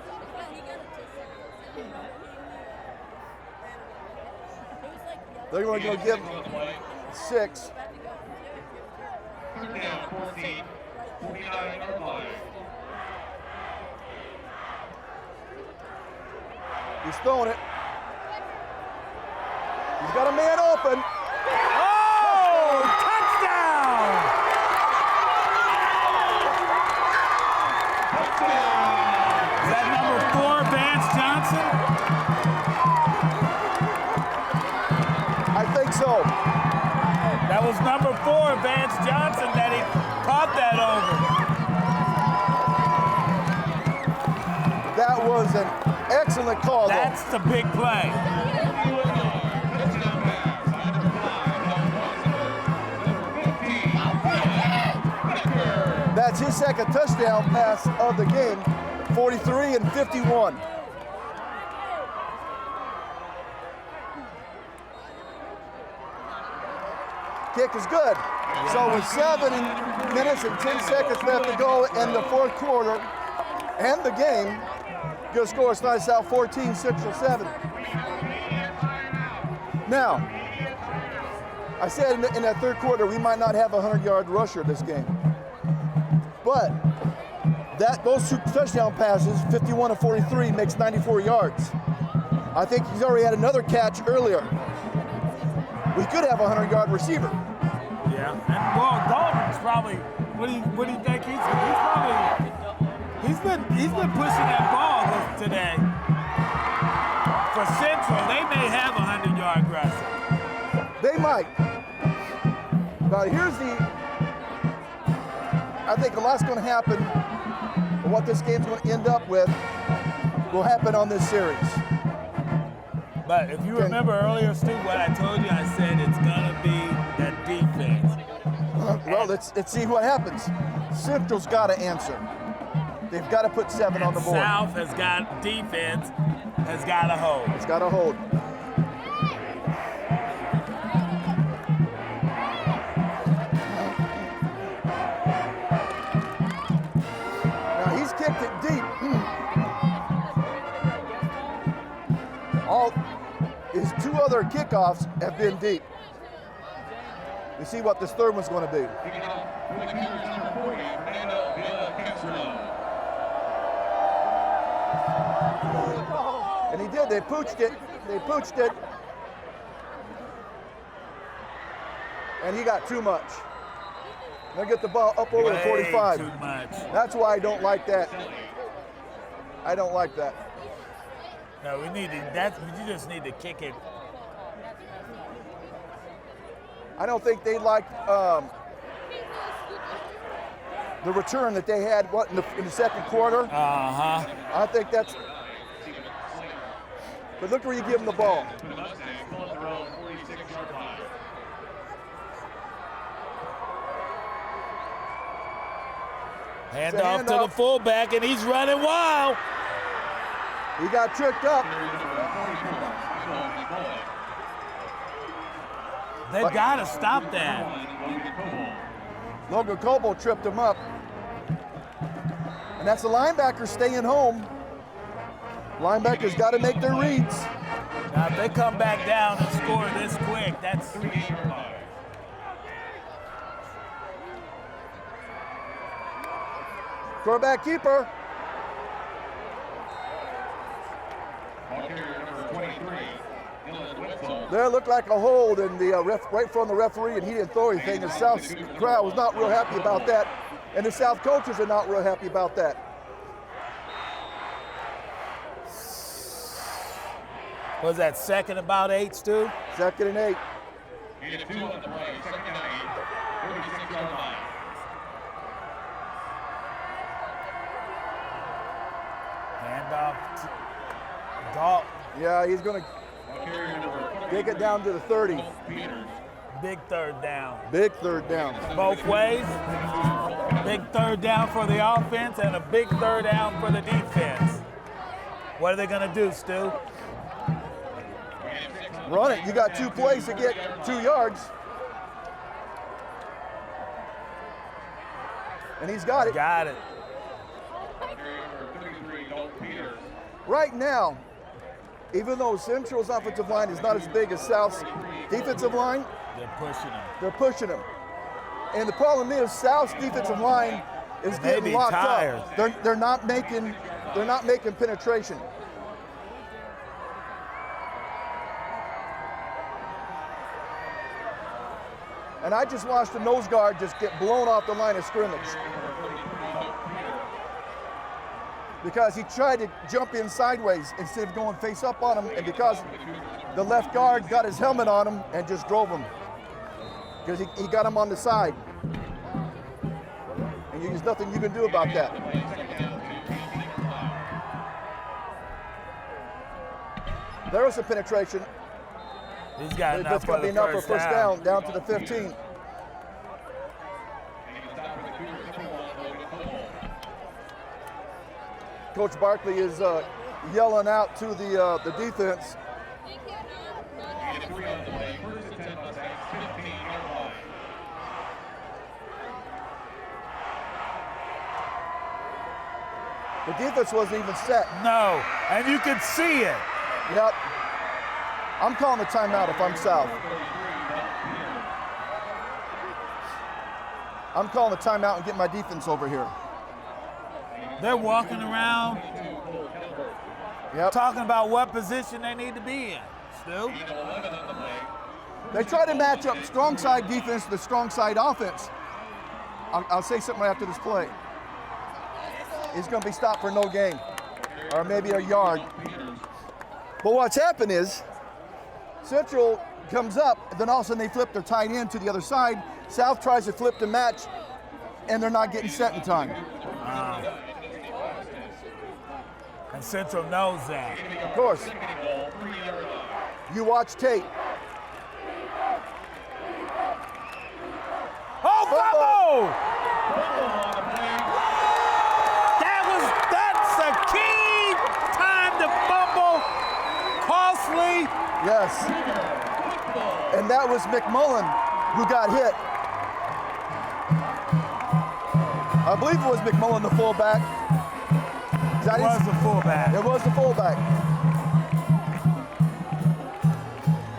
They're going to go give 6. Third down, 14, 49-yard line. He's throwing it. He's got a man open. Oh, touchdown! Is that number 4, Vance Johnson? I think so. That was number 4, Vance Johnson, that he caught that over. That was an excellent call, though. That's the big play. That's his second touchdown pass of the game, 43 and 51. Kick is good. So with 7 minutes and 10 seconds left to go in the fourth quarter and the game, good score, Salina South 14, Central 7. Now, I said in that third quarter we might not have a 100-yard rusher this game, but those 2 touchdown passes, 51 to 43, makes 94 yards. I think he's already had another catch earlier. We could have a 100-yard receiver. Yeah, and well, Dalton's probably. What do you think he's been pushing that ball today. For Central, they may have a 100-yard rusher. They might. But I think a lot's going to happen. What this game's going to end up with will happen on this series. But if you remember earlier, Stu, what I told you, I said it's going to be that defense. Well, let's see what happens. Central's got to answer. They've got to put 7 on the board. South has got defense, has got to hold. It's got to hold. Now he's kicked it deep. All his 2 other kickoffs have been deep. We see what this third one's going to be. And he did. They pooched it. And he got too much. They'll get the ball up over the 45. Too much. That's why I don't like that. I don't like that. No, you just need to kick it. I don't think they liked the return that they had in the second quarter. I think that's. But look where you give them the ball. Hand off to the fullback, and he's running wild. He got tricked up. They've got to stop that. Logan Coble tripped him up. And that's the linebacker staying home. Linebackers got to make their reads. Now, if they come back down and score this quick, that's... Quarterback keeper. There looked like a hold in the right from the referee, and he didn't throw anything. The South crowd was not real happy about that, and the South coaches are not real happy about that. Was that second about 8, Stu? 2nd and 8. Get 2 on the play, 2nd and 8, 36-yard line. Hand off to Dalton. Yeah, he's going to take it down to the 30. Big third down. Big third down. Both ways. Big third down for the offense and a big third down for the defense. What are they going to do, Stu? Run it. You got 2 plays to get 2 yards. And he's got it. Got it. Right now, even though Central's offensive line is not as big as South's defensive line, They're pushing him. And the problem is South's defensive line is getting locked up. They're not making penetration. And I just watched the nose guard just get blown off the line of scrimmage. Because he tried to jump in sideways instead of going face up on him, and because the left guard got his helmet on him and just drove him. Because he got him on the side. And there's nothing you can do about that. There was some penetration. He's got enough That's going to be enough for first down to the 15. Coach Barkley is yelling out to the defense. The defense wasn't even set. No, and you could see it. Yep. I'm calling a timeout if I'm South. I'm calling a timeout and getting my defense over here. They're walking around, talking about what position they need to be in. Stu? They try to match up strong side defense to strong side offense. I'll say something right after this play. He's going to be stopped for no gain, or maybe a yard. But what's happened is Central comes up, then all of a sudden they flip their tight end to the other side. South tries to flip the match, and they're not getting set in time. And Central knows that. Of course. You watch tape. Oh, fumble! That's a key time to fumble. Costly. Yes. And that was McMullen who got hit. I believe it was McMullen, the fullback. It was the fullback. It was the fullback.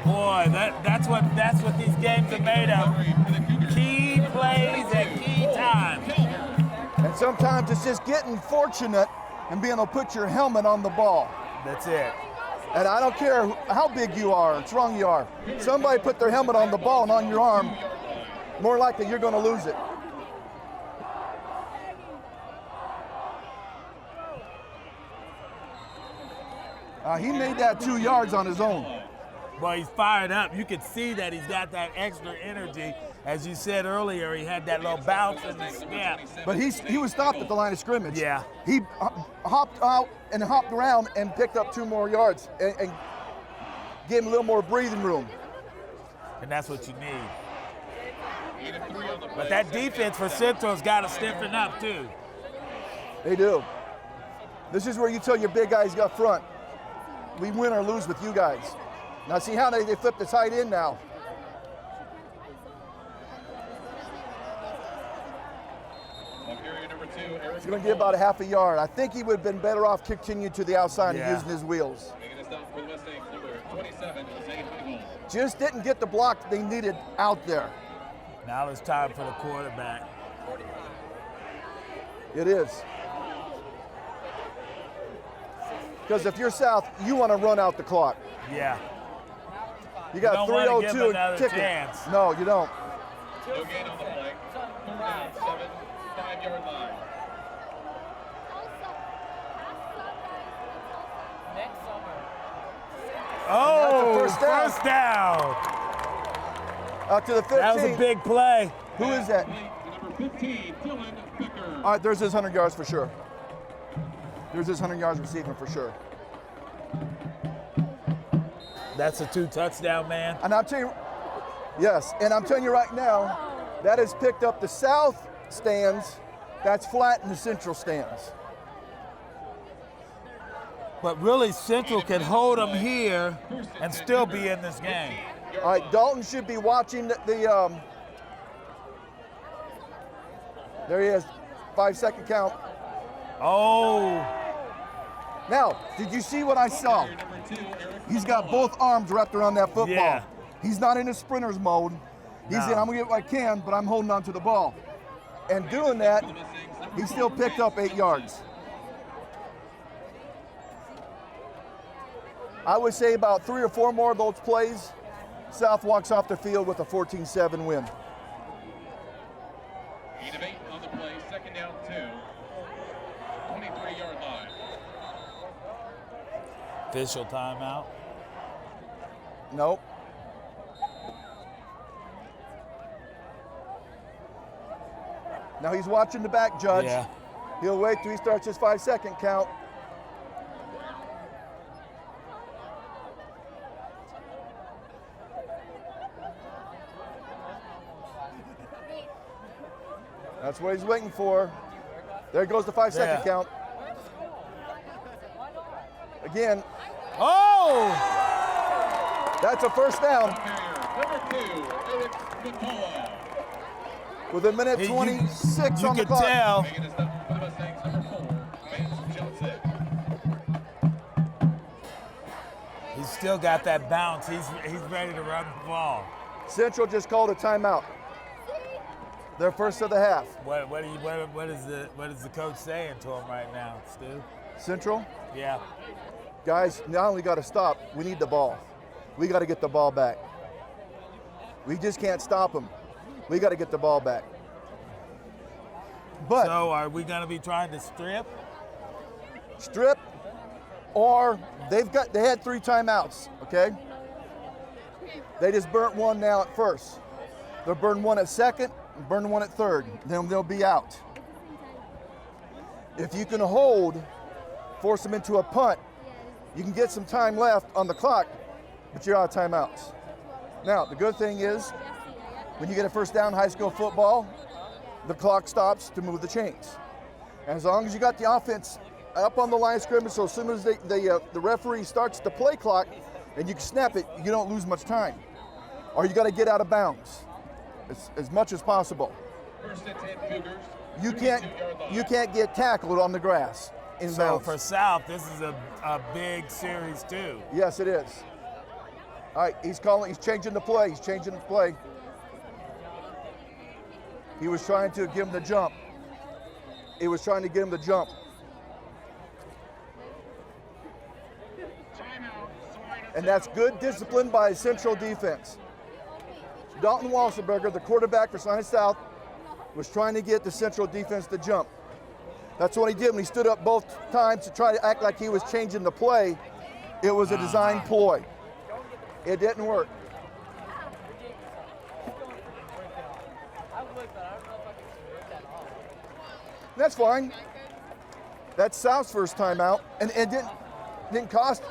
Boy, that's what these games are made of. Key plays at key times. And sometimes it's just getting fortunate and being able to put your helmet on the ball. That's it. And I don't care how big you are or strong you are. Somebody put their helmet on the ball and on your arm, more likely you're going to lose it. He made that 2 yards on his own. Well, he's fired up. You can see that he's got that extra energy. As you said earlier, he had that little bounce in the step. But he was stopped at the line of scrimmage. Yeah. He hopped out and hopped around and picked up 2 more yards and gave him a little more breathing room. And that's what you need. But that defense for Central's got to stiffen up too. They do. This is where you tell your big guys up front, we win or lose with you guys. Now see how they flip the tight end now. He's going to get about a half a yard. I think he would have been better off continuing to the outside and using his wheels. Just didn't get the block they needed out there. Now it's time for the quarterback. It is. Because if you're South, you want to run out the clock. Yeah. You got 3:02 and kicking. Chance. No, you don't. No gain on the play. 7, 5-yard line. Oh, first down. Out to the 15. That was a big play. Who is that? Number 15, Dylan Becker. All right, there's his 100 yards for sure. There's his 100 yards receiving for sure. That's a 2-touchdown, man. And I'm telling you, yes, and I'm telling you right now, that has picked up the south stands, that's flattened the central stands. But really, Central can hold them here and still be in this game. All right, Dalton should be watching the there he is, 5-second count. Oh. Now, did you see what I saw? He's got both arms wrapped around that football. Yeah. He's not in his sprinter's mode. He's in, I'm gonna get what I can, but I'm holding on to the ball. And doing that, he still picked up 8 yards. I would say about 3 or 4 more of those plays, South walks off the field with a 14-7 win. 8 of 8 on the play, 2nd down 2. 23-yard line. Official timeout. Nope. Now he's watching the back, Judge. Yeah. He'll wait till he starts his 5-second count. That's what he's waiting for. There goes the 5-second count. Again. Oh! That's a first down. With a minute 26 on the clock. You can tell. still got that bounce. He's ready to run the ball. Central just called a timeout. Their first of the half. What is the coach saying to him right now, Stu? Central? Yeah. Guys, not only got to stop, we need the ball. We got to get the ball back. We just can't stop them. We got to get the ball back. But so are we going to be trying to strip, or they had 3 timeouts, okay? They just burnt one now at first. They'll burn one at second, and burn one at third. Then they'll be out. If you can hold, force them into a punt, you can get some time left on the clock, but you're out of timeouts. Now, the good thing is, when you get a first down in high school football, the clock stops to move the chains. And as long as you got the offense up on the line of scrimmage, so as soon as the referee starts the play clock and you can snap it, you don't lose much time. Or you got to get out of bounds as much as possible. First and 10 Cougars. You can't get tackled on the grass in So bounds. for South, this is a big series too. Yes, it is. All right, he's changing the play. He was trying to give him the jump. And that's good discipline by Central defense. Dalton Walsenberger, the quarterback for Salina South, was trying to get the Central defense to jump. That's what he did when he stood up both times to try to act like he was changing the play. It was a design ploy. It didn't work. That's fine. That's South's first timeout, and it didn't cost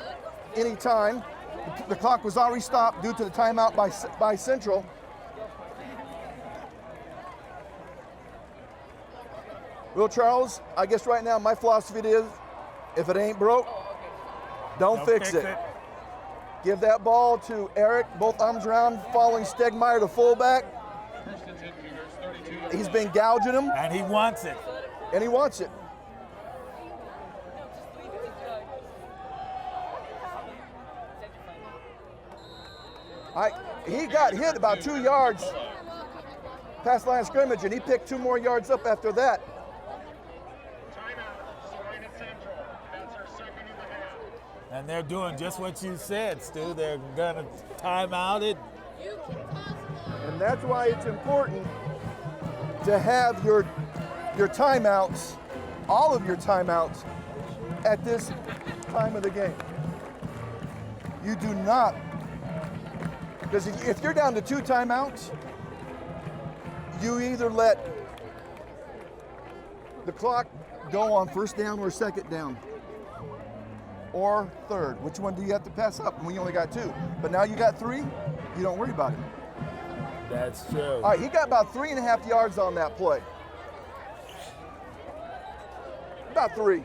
any time. The clock was already stopped due to the timeout by Central. Will Charles, I guess right now my philosophy is, if it ain't broke, don't fix it. Give that ball to Eric, both arms around, following Stegmeyer to fullback. He's been gouging him. And he wants it. He got hit about 2 yards past line of scrimmage, and he picked 2 more yards up after that. And they're doing just what you said, Stu. They're going to time out it. And that's why it's important to have your timeouts, all of your timeouts, at this time of the game. You do not, because if you're down to 2 timeouts, you either let the clock go on first down or second down, or third. Which one do you have to pass up? We only got 2. But now you got 3, you don't worry about it. That's true. All right, he got about 3.5 yards on that play. About 3.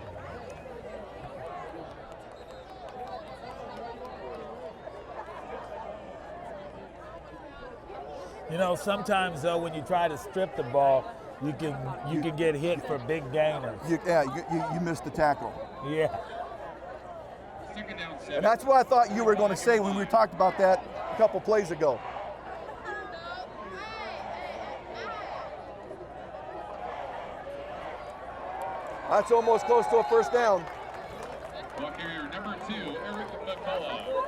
You know, sometimes though, when you try to strip the ball, you can get hit for big gainers. You missed the tackle. Yeah. And that's what I thought you were going to say when we talked about that a couple plays ago. That's almost close to a first down. Ball carrier number 2, Eric McCullough.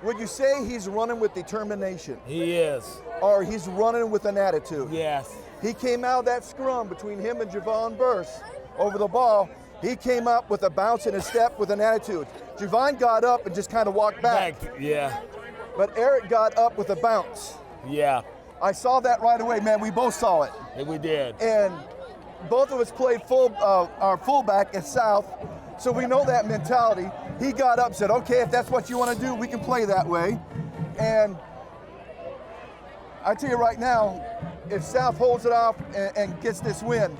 Would you say he's running with determination? He is. Or he's running with an attitude? Yes. He came out of that scrum between him and Javon Burse over the ball. He came up with a bounce in his step with an attitude. Javon got up and just kind of walked back. Yeah. But Eric got up with a bounce. Yeah. I saw that right away, man. We both saw it. Yeah, we did. And both of us played our fullback at South, so we know that mentality. He got up and said, okay, if that's what you want to do, we can play that way. And I tell you right now, if South holds it off and gets this win,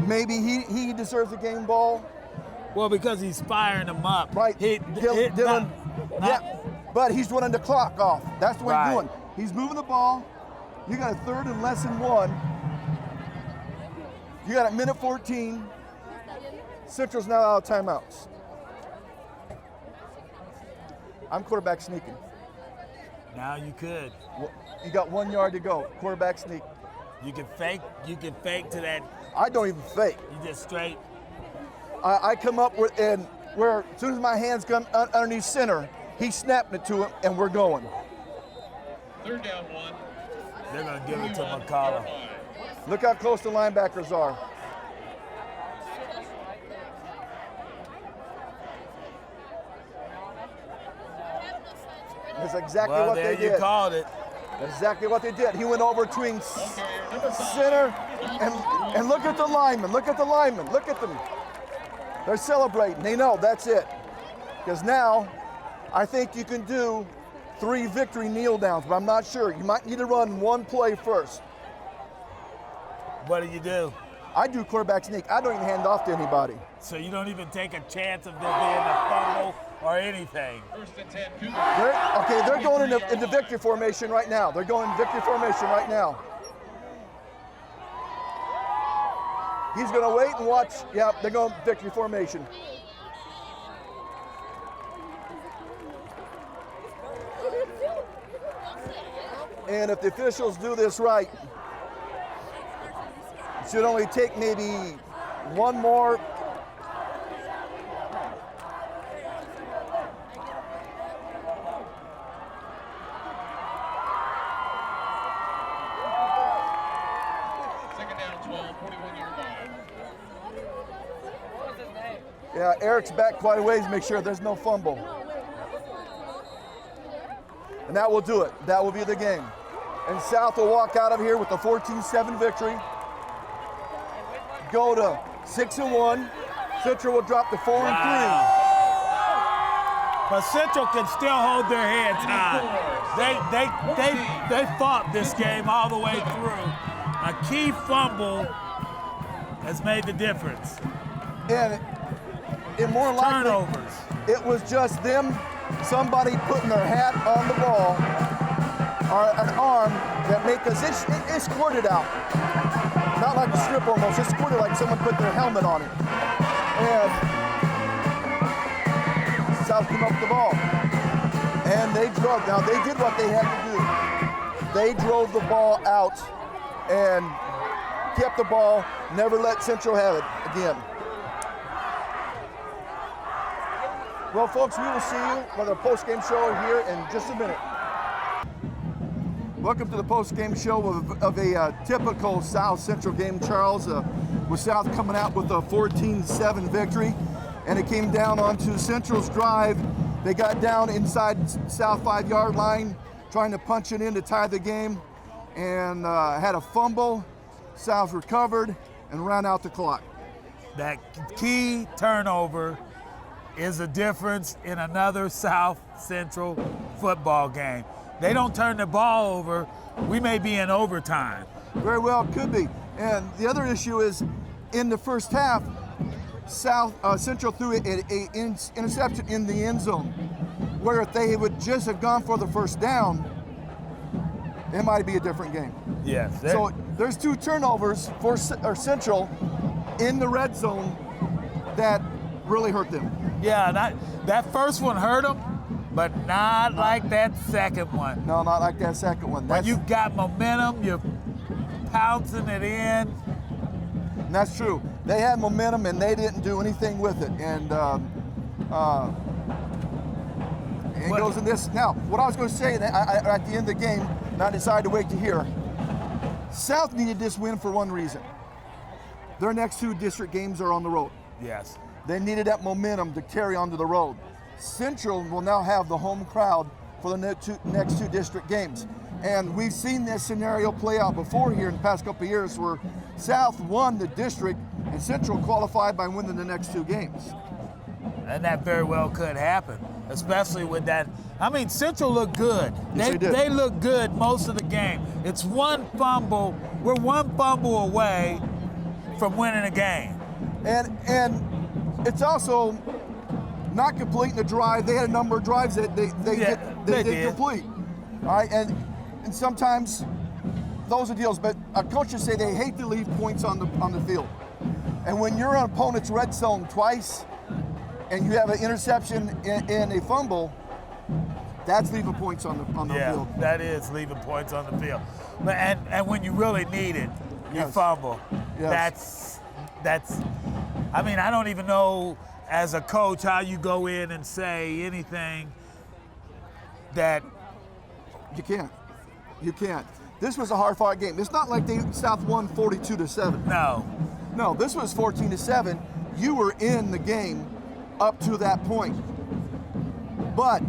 maybe he deserves a game ball. Well, because he's firing them up. Right. Dylan, but he's running the clock off. That's what he's doing. He's moving the ball. You got a 3rd and less than 1. You got a minute 14. Central's now out of timeouts. I'm quarterback sneaking. Now you could. You got 1 yard to go. Quarterback sneak. You can fake to that. I don't even fake. You just straight. I come up with, and where as soon as my hands come underneath center, he's snapping it to him, and we're going. 3rd down 1. They're going to give it to McCullough. Look how close the linebackers are. That's exactly what they did. There you called it. Exactly what they did. He went over between center and look at the linemen. Look at the linemen. Look at them. They're celebrating. They know that's it. Because now I think you can do 3 victory kneel downs, but I'm not sure. You might need to run 1 play first. What do? I do quarterback sneak. I don't even hand off to anybody. So you don't even take a chance of there being a fumble or anything. 1st and 10. They're going into victory formation right now. They're going into victory formation right now. He's going to wait and watch. Yeah, they're going victory formation. And if the officials do this right, it should only take maybe 1 more. Yeah, Eric's back quite a ways to make sure there's no fumble. And that will do it. That will be the game. And South will walk out of here with a 14-7 victory. Go to 6-1. Central will drop to 4-3. But Central can still hold their heads high. They fought this game all the way through. A key fumble has made the difference. And more likely, turnovers. It was just them, somebody putting their hat on the ball, or an arm that made, because it squirted out. Not like a strip almost, it squirted like someone put their helmet on it. And South came up with the ball. And they drove. Now they did what they had to do. They drove the ball out and kept the ball, never let Central have it again. Well, folks, we will see you for the post-game show here in just a minute. Welcome to the post-game show of a typical South Central game, Charles, with South coming out with a 14-7 victory, and it came down onto Central's drive. They got down inside South 5-yard line, trying to punch it in to tie the game, and had a fumble. South recovered and ran out the clock. That key turnover is a difference in another South Central football game. They don't turn the ball over, we may be in overtime. Very well, could be. And the other issue is, in the first half, Central threw an interception in the end zone, where if they would just have gone for the first down, it might be a different game. Yes. So there's 2 turnovers for Central in the red zone that really hurt them. Yeah, that first one hurt them, but not like that second one. No, not like that second one. When you've got momentum, you're pouncing it in. And that's true. They had momentum and they didn't do anything with it. And it goes in this. Now, what I was going to say at the end of the game, and I decided to wait to hear, South needed this win for one reason. Their next 2 district games are on the road. Yes. They needed that momentum to carry onto the road. Central will now have the home crowd for the next 2 district games. And we've seen this scenario play out before here in the past couple of years, where South won the district and Central qualified by winning the next 2 games. And that very well could happen, especially with that. I mean, Central looked good. Yes, they looked good most of the game. It's 1 fumble. We're 1 fumble away from winning a game. And it's also not completing the drive. They had a number of drives that they did complete. All right, and sometimes those are deals, but coaches say they hate to leave points on the field. And when you're on opponent's red zone twice, and you have an interception and a fumble, That's leaving points on the field. Yeah, that is leaving points on the field. But and when you really need it, you fumble. Yes. That's. I mean, I don't even know as a coach how you go in and say anything that. You can't. This was a hard-fought game. It's not like South won 42-7. No, this was 14-7. You were in the game up to that point. But,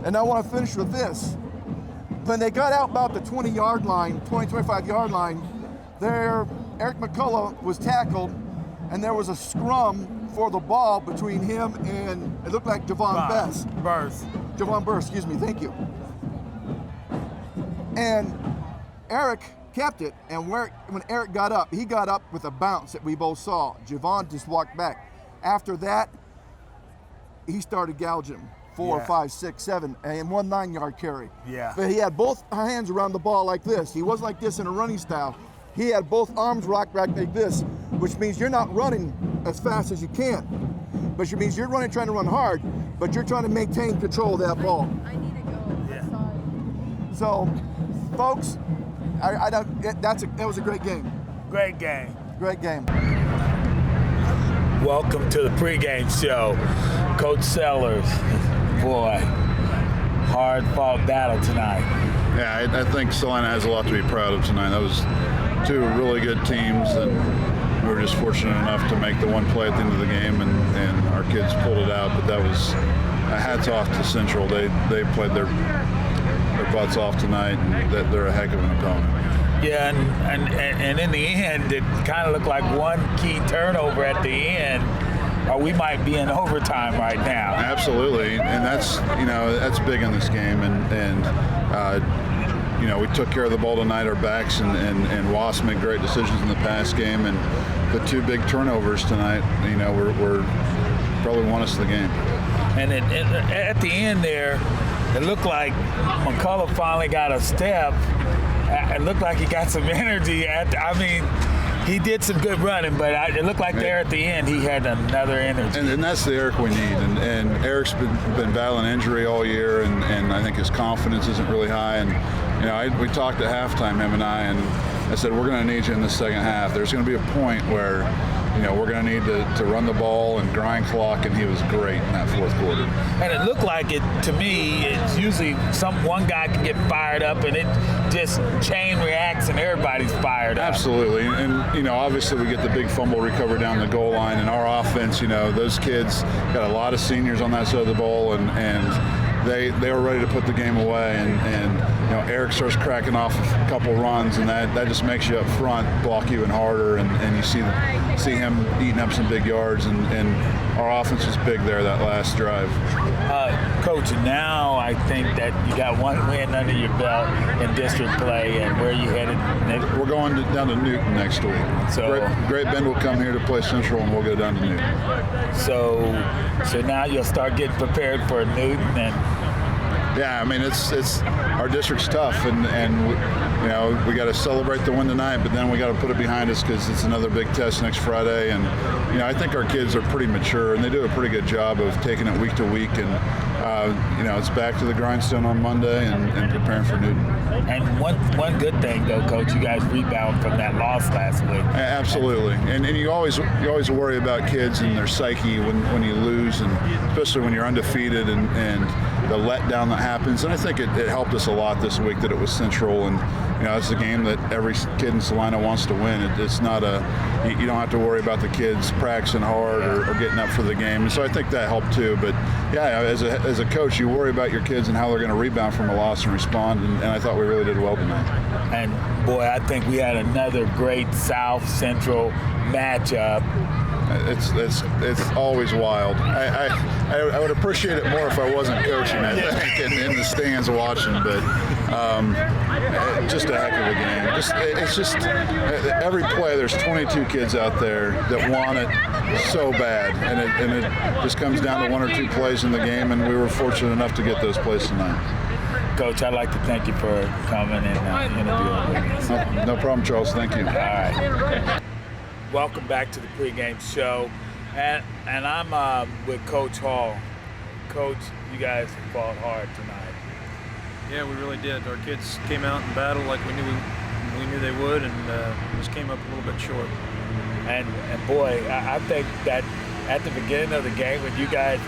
and I want to finish with this, when they got out about the 20-yard line, 25-yard line, Eric McCullough was tackled, and there was a scrum for the ball between him and it looked like Javon Burst, excuse me, thank you. And Eric kept it, and when Eric got up, he got up with a bounce that we both saw. Javon just walked back. After that, he started gouging him. 4, 5, 6, 7, and 1 9-yard carry. Yeah. But he had both hands around the ball like this. He wasn't like this in a running style. He had both arms rocked back like this, which means you're not running as fast as you can. But it means you're trying to run hard, but you're trying to maintain control of that ball. I need to go. Yeah. So, folks, that was a great game. Great game. Great game. Welcome to the pregame show. Coach Sellers, boy, hard-fought battle tonight. Yeah, I think Salina has a lot to be proud of tonight. That was 2 really good teams, and we were just fortunate enough to make the one play at the end of the game, and our kids pulled it out. But that was hats off to Central. They played their butts off tonight, and they're a heck of an opponent. Yeah, and in the end, it kind of looked like one key turnover at the end, or we might be in overtime right now. Absolutely, and that's big in this game, and we took care of the ball tonight. Our backs and Wasp made great decisions in the pass game, and the 2 big turnovers tonight, were probably won us the game. And at the end there, it looked like McCullough finally got a step. It looked like he got some energy. He did some good running, but it looked like there at the end he had another energy. And that's the Eric we need. And Eric's been battling injury all year, and I think his confidence isn't really high. And we talked at halftime, him and I said, we're going to need you in the second half. There's going to be a point where we're going to need to run the ball and grind clock, and he was great in that fourth quarter. And it looked like to me, it's usually one guy can get fired up, and it just chain reacts, and everybody's fired up. Absolutely, and obviously we get the big fumble recovery down the goal line, and our offense, those kids got a lot of seniors on that side of the ball, and they were ready to put the game away, and Eric starts cracking off a couple runs, and that just makes you up front block even harder, and you see him eating up some big yards, and our offense was big there that last drive. Coach, now I think that you got 1 win under your belt in district play, and where are you headed next? We're going down to Newton next week. So Great Bend will come here to play Central, and we'll go down to Newton. So now you'll start getting prepared for Newton, and yeah, it's our district's tough, and we got to celebrate the win tonight, but then we got to put it behind us because it's another big test next Friday, and I think our kids are pretty mature, and they do a pretty good job of taking it week to week, and it's back to the grindstone on Monday and preparing for Newton. And one good thing though, Coach, you guys rebound from that loss last week. Absolutely, and you always worry about kids and their psyche when you lose, and especially when you're undefeated and the letdown that happens. And I think it helped us a lot this week that it was Central, and it's a game that every kid in Salina wants to win. It's not you don't have to worry about the kids practicing hard or getting up for the game. And so I think that helped too. But yeah, as a coach, you worry about your kids and how they're going to rebound from a loss and respond. And I thought we really did well tonight. And boy, I think we had another great South Central matchup. It's always wild. I would appreciate it more if I wasn't coaching, I think, and in the stands watching, but just a heck of a game. It's just every play, there's 22 kids out there that want it so bad, and it just comes down to 1 or 2 plays in the game, and we were fortunate enough to get those plays tonight. Coach, I'd like to thank you for coming and interviewing with us. No problem, Charles. Thank you. All right. Welcome back to the pregame show, and I'm with Coach Hall. Coach, you guys fought hard tonight. Yeah, we really did. Our kids came out and battled like we knew they would, and just came up a little bit short. And boy, I think that at the beginning of the game, when you guys,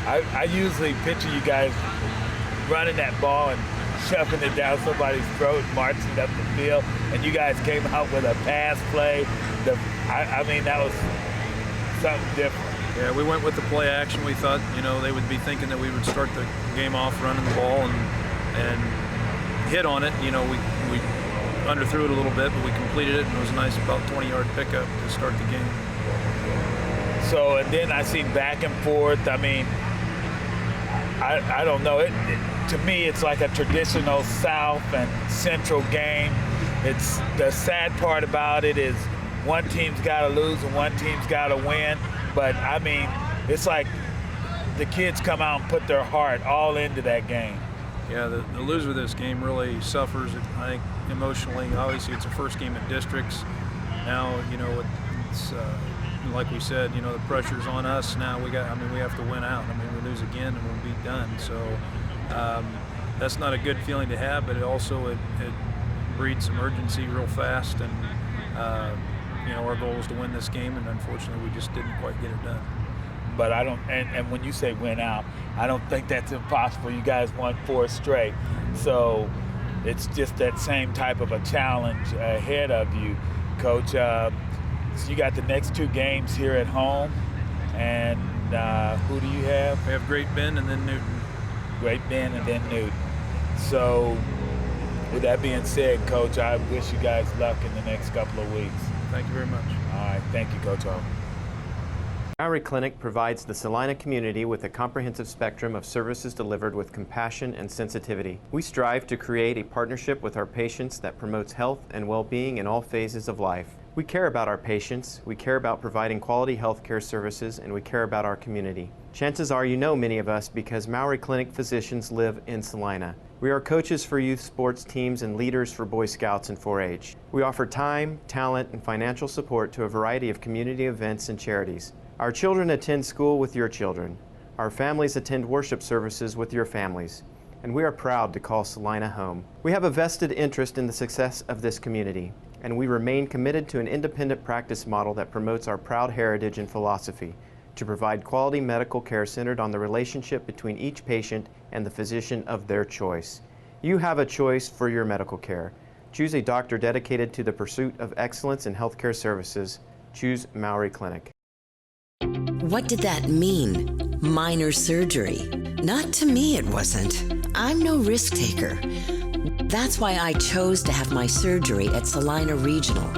I usually picture you guys running that ball and shoving it down somebody's throat, marching up the field, and you guys came out with a pass play. I mean, that was something different. Yeah, we went with the play action. We thought, they would be thinking that we would start the game off running the ball and hit on it. We underthrew it a little bit, but we completed it, and it was a nice about 20-yard pickup to start the game. So, and then I see back and forth. I mean, I don't know. To me, it's like a traditional South and Central game. It's the sad part about it is one team's got to lose and one team's got to win. But I mean, it's like the kids come out and put their heart all into that game. Yeah, the loser of this game really suffers, I think, emotionally. Obviously, it's a first game in districts. Now, it's like we said, the pressure's on us now. We have to win out. We lose again and we'll be done. So that's not a good feeling to have, but it breeds some urgency real fast. And our goal is to win this game, and unfortunately, we just didn't quite get it done. But I don't, and when you say win out, I don't think that's impossible. You guys won 4 straight. So it's just that same type of a challenge ahead of you, Coach. So you got the next 2 games here at home, and who do you have? We have Great Bend and then Newton. Great Bend and then Newton. So with that being said, Coach, I wish you guys luck in the next couple of weeks. Thank you very much. All right, thank you, Coach Hall. Mowry Clinic provides the Salina community with a comprehensive spectrum of services delivered with compassion and sensitivity. We strive to create a partnership with our patients that promotes health and well-being in all phases of life. We care about our patients, we care about providing quality health care services, and we care about our community. Chances are you know many of us because Mowry Clinic physicians live in Salina. We are coaches for youth sports teams and leaders for Boy Scouts and 4-H. We offer time, talent, and financial support to a variety of community events and charities. Our children attend school with your children. Our families attend worship services with your families. And we are proud to call Salina home. We have a vested interest in the success of this community, and we remain committed to an independent practice model that promotes our proud heritage and philosophy to provide quality medical care centered on the relationship between each patient and the physician of their choice. You have a choice for your medical care. Choose a doctor dedicated to the pursuit of excellence in healthcare services. Choose Mowry Clinic. What did that mean? Minor surgery. Not to me, it wasn't. I'm no risk taker. That's why I chose to have my surgery at Salina Regional.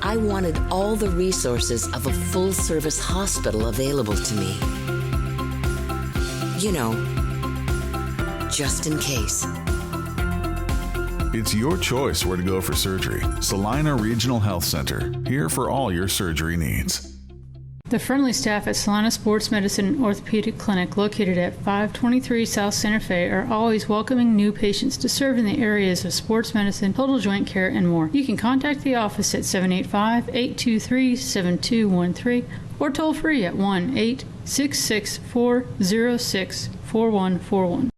I wanted all the resources of a full-service hospital available to me. Just in case. It's your choice where to go for surgery. Salina Regional Health Center, here for all your surgery needs. The friendly staff at Salina Sports Medicine and Orthopedic Clinic, located at 523 South Santa Fe, are always welcoming new patients to serve in the areas of sports medicine, total joint care, and more. You can contact the office at 785-823-7213 or toll free at 1-866-406-4141.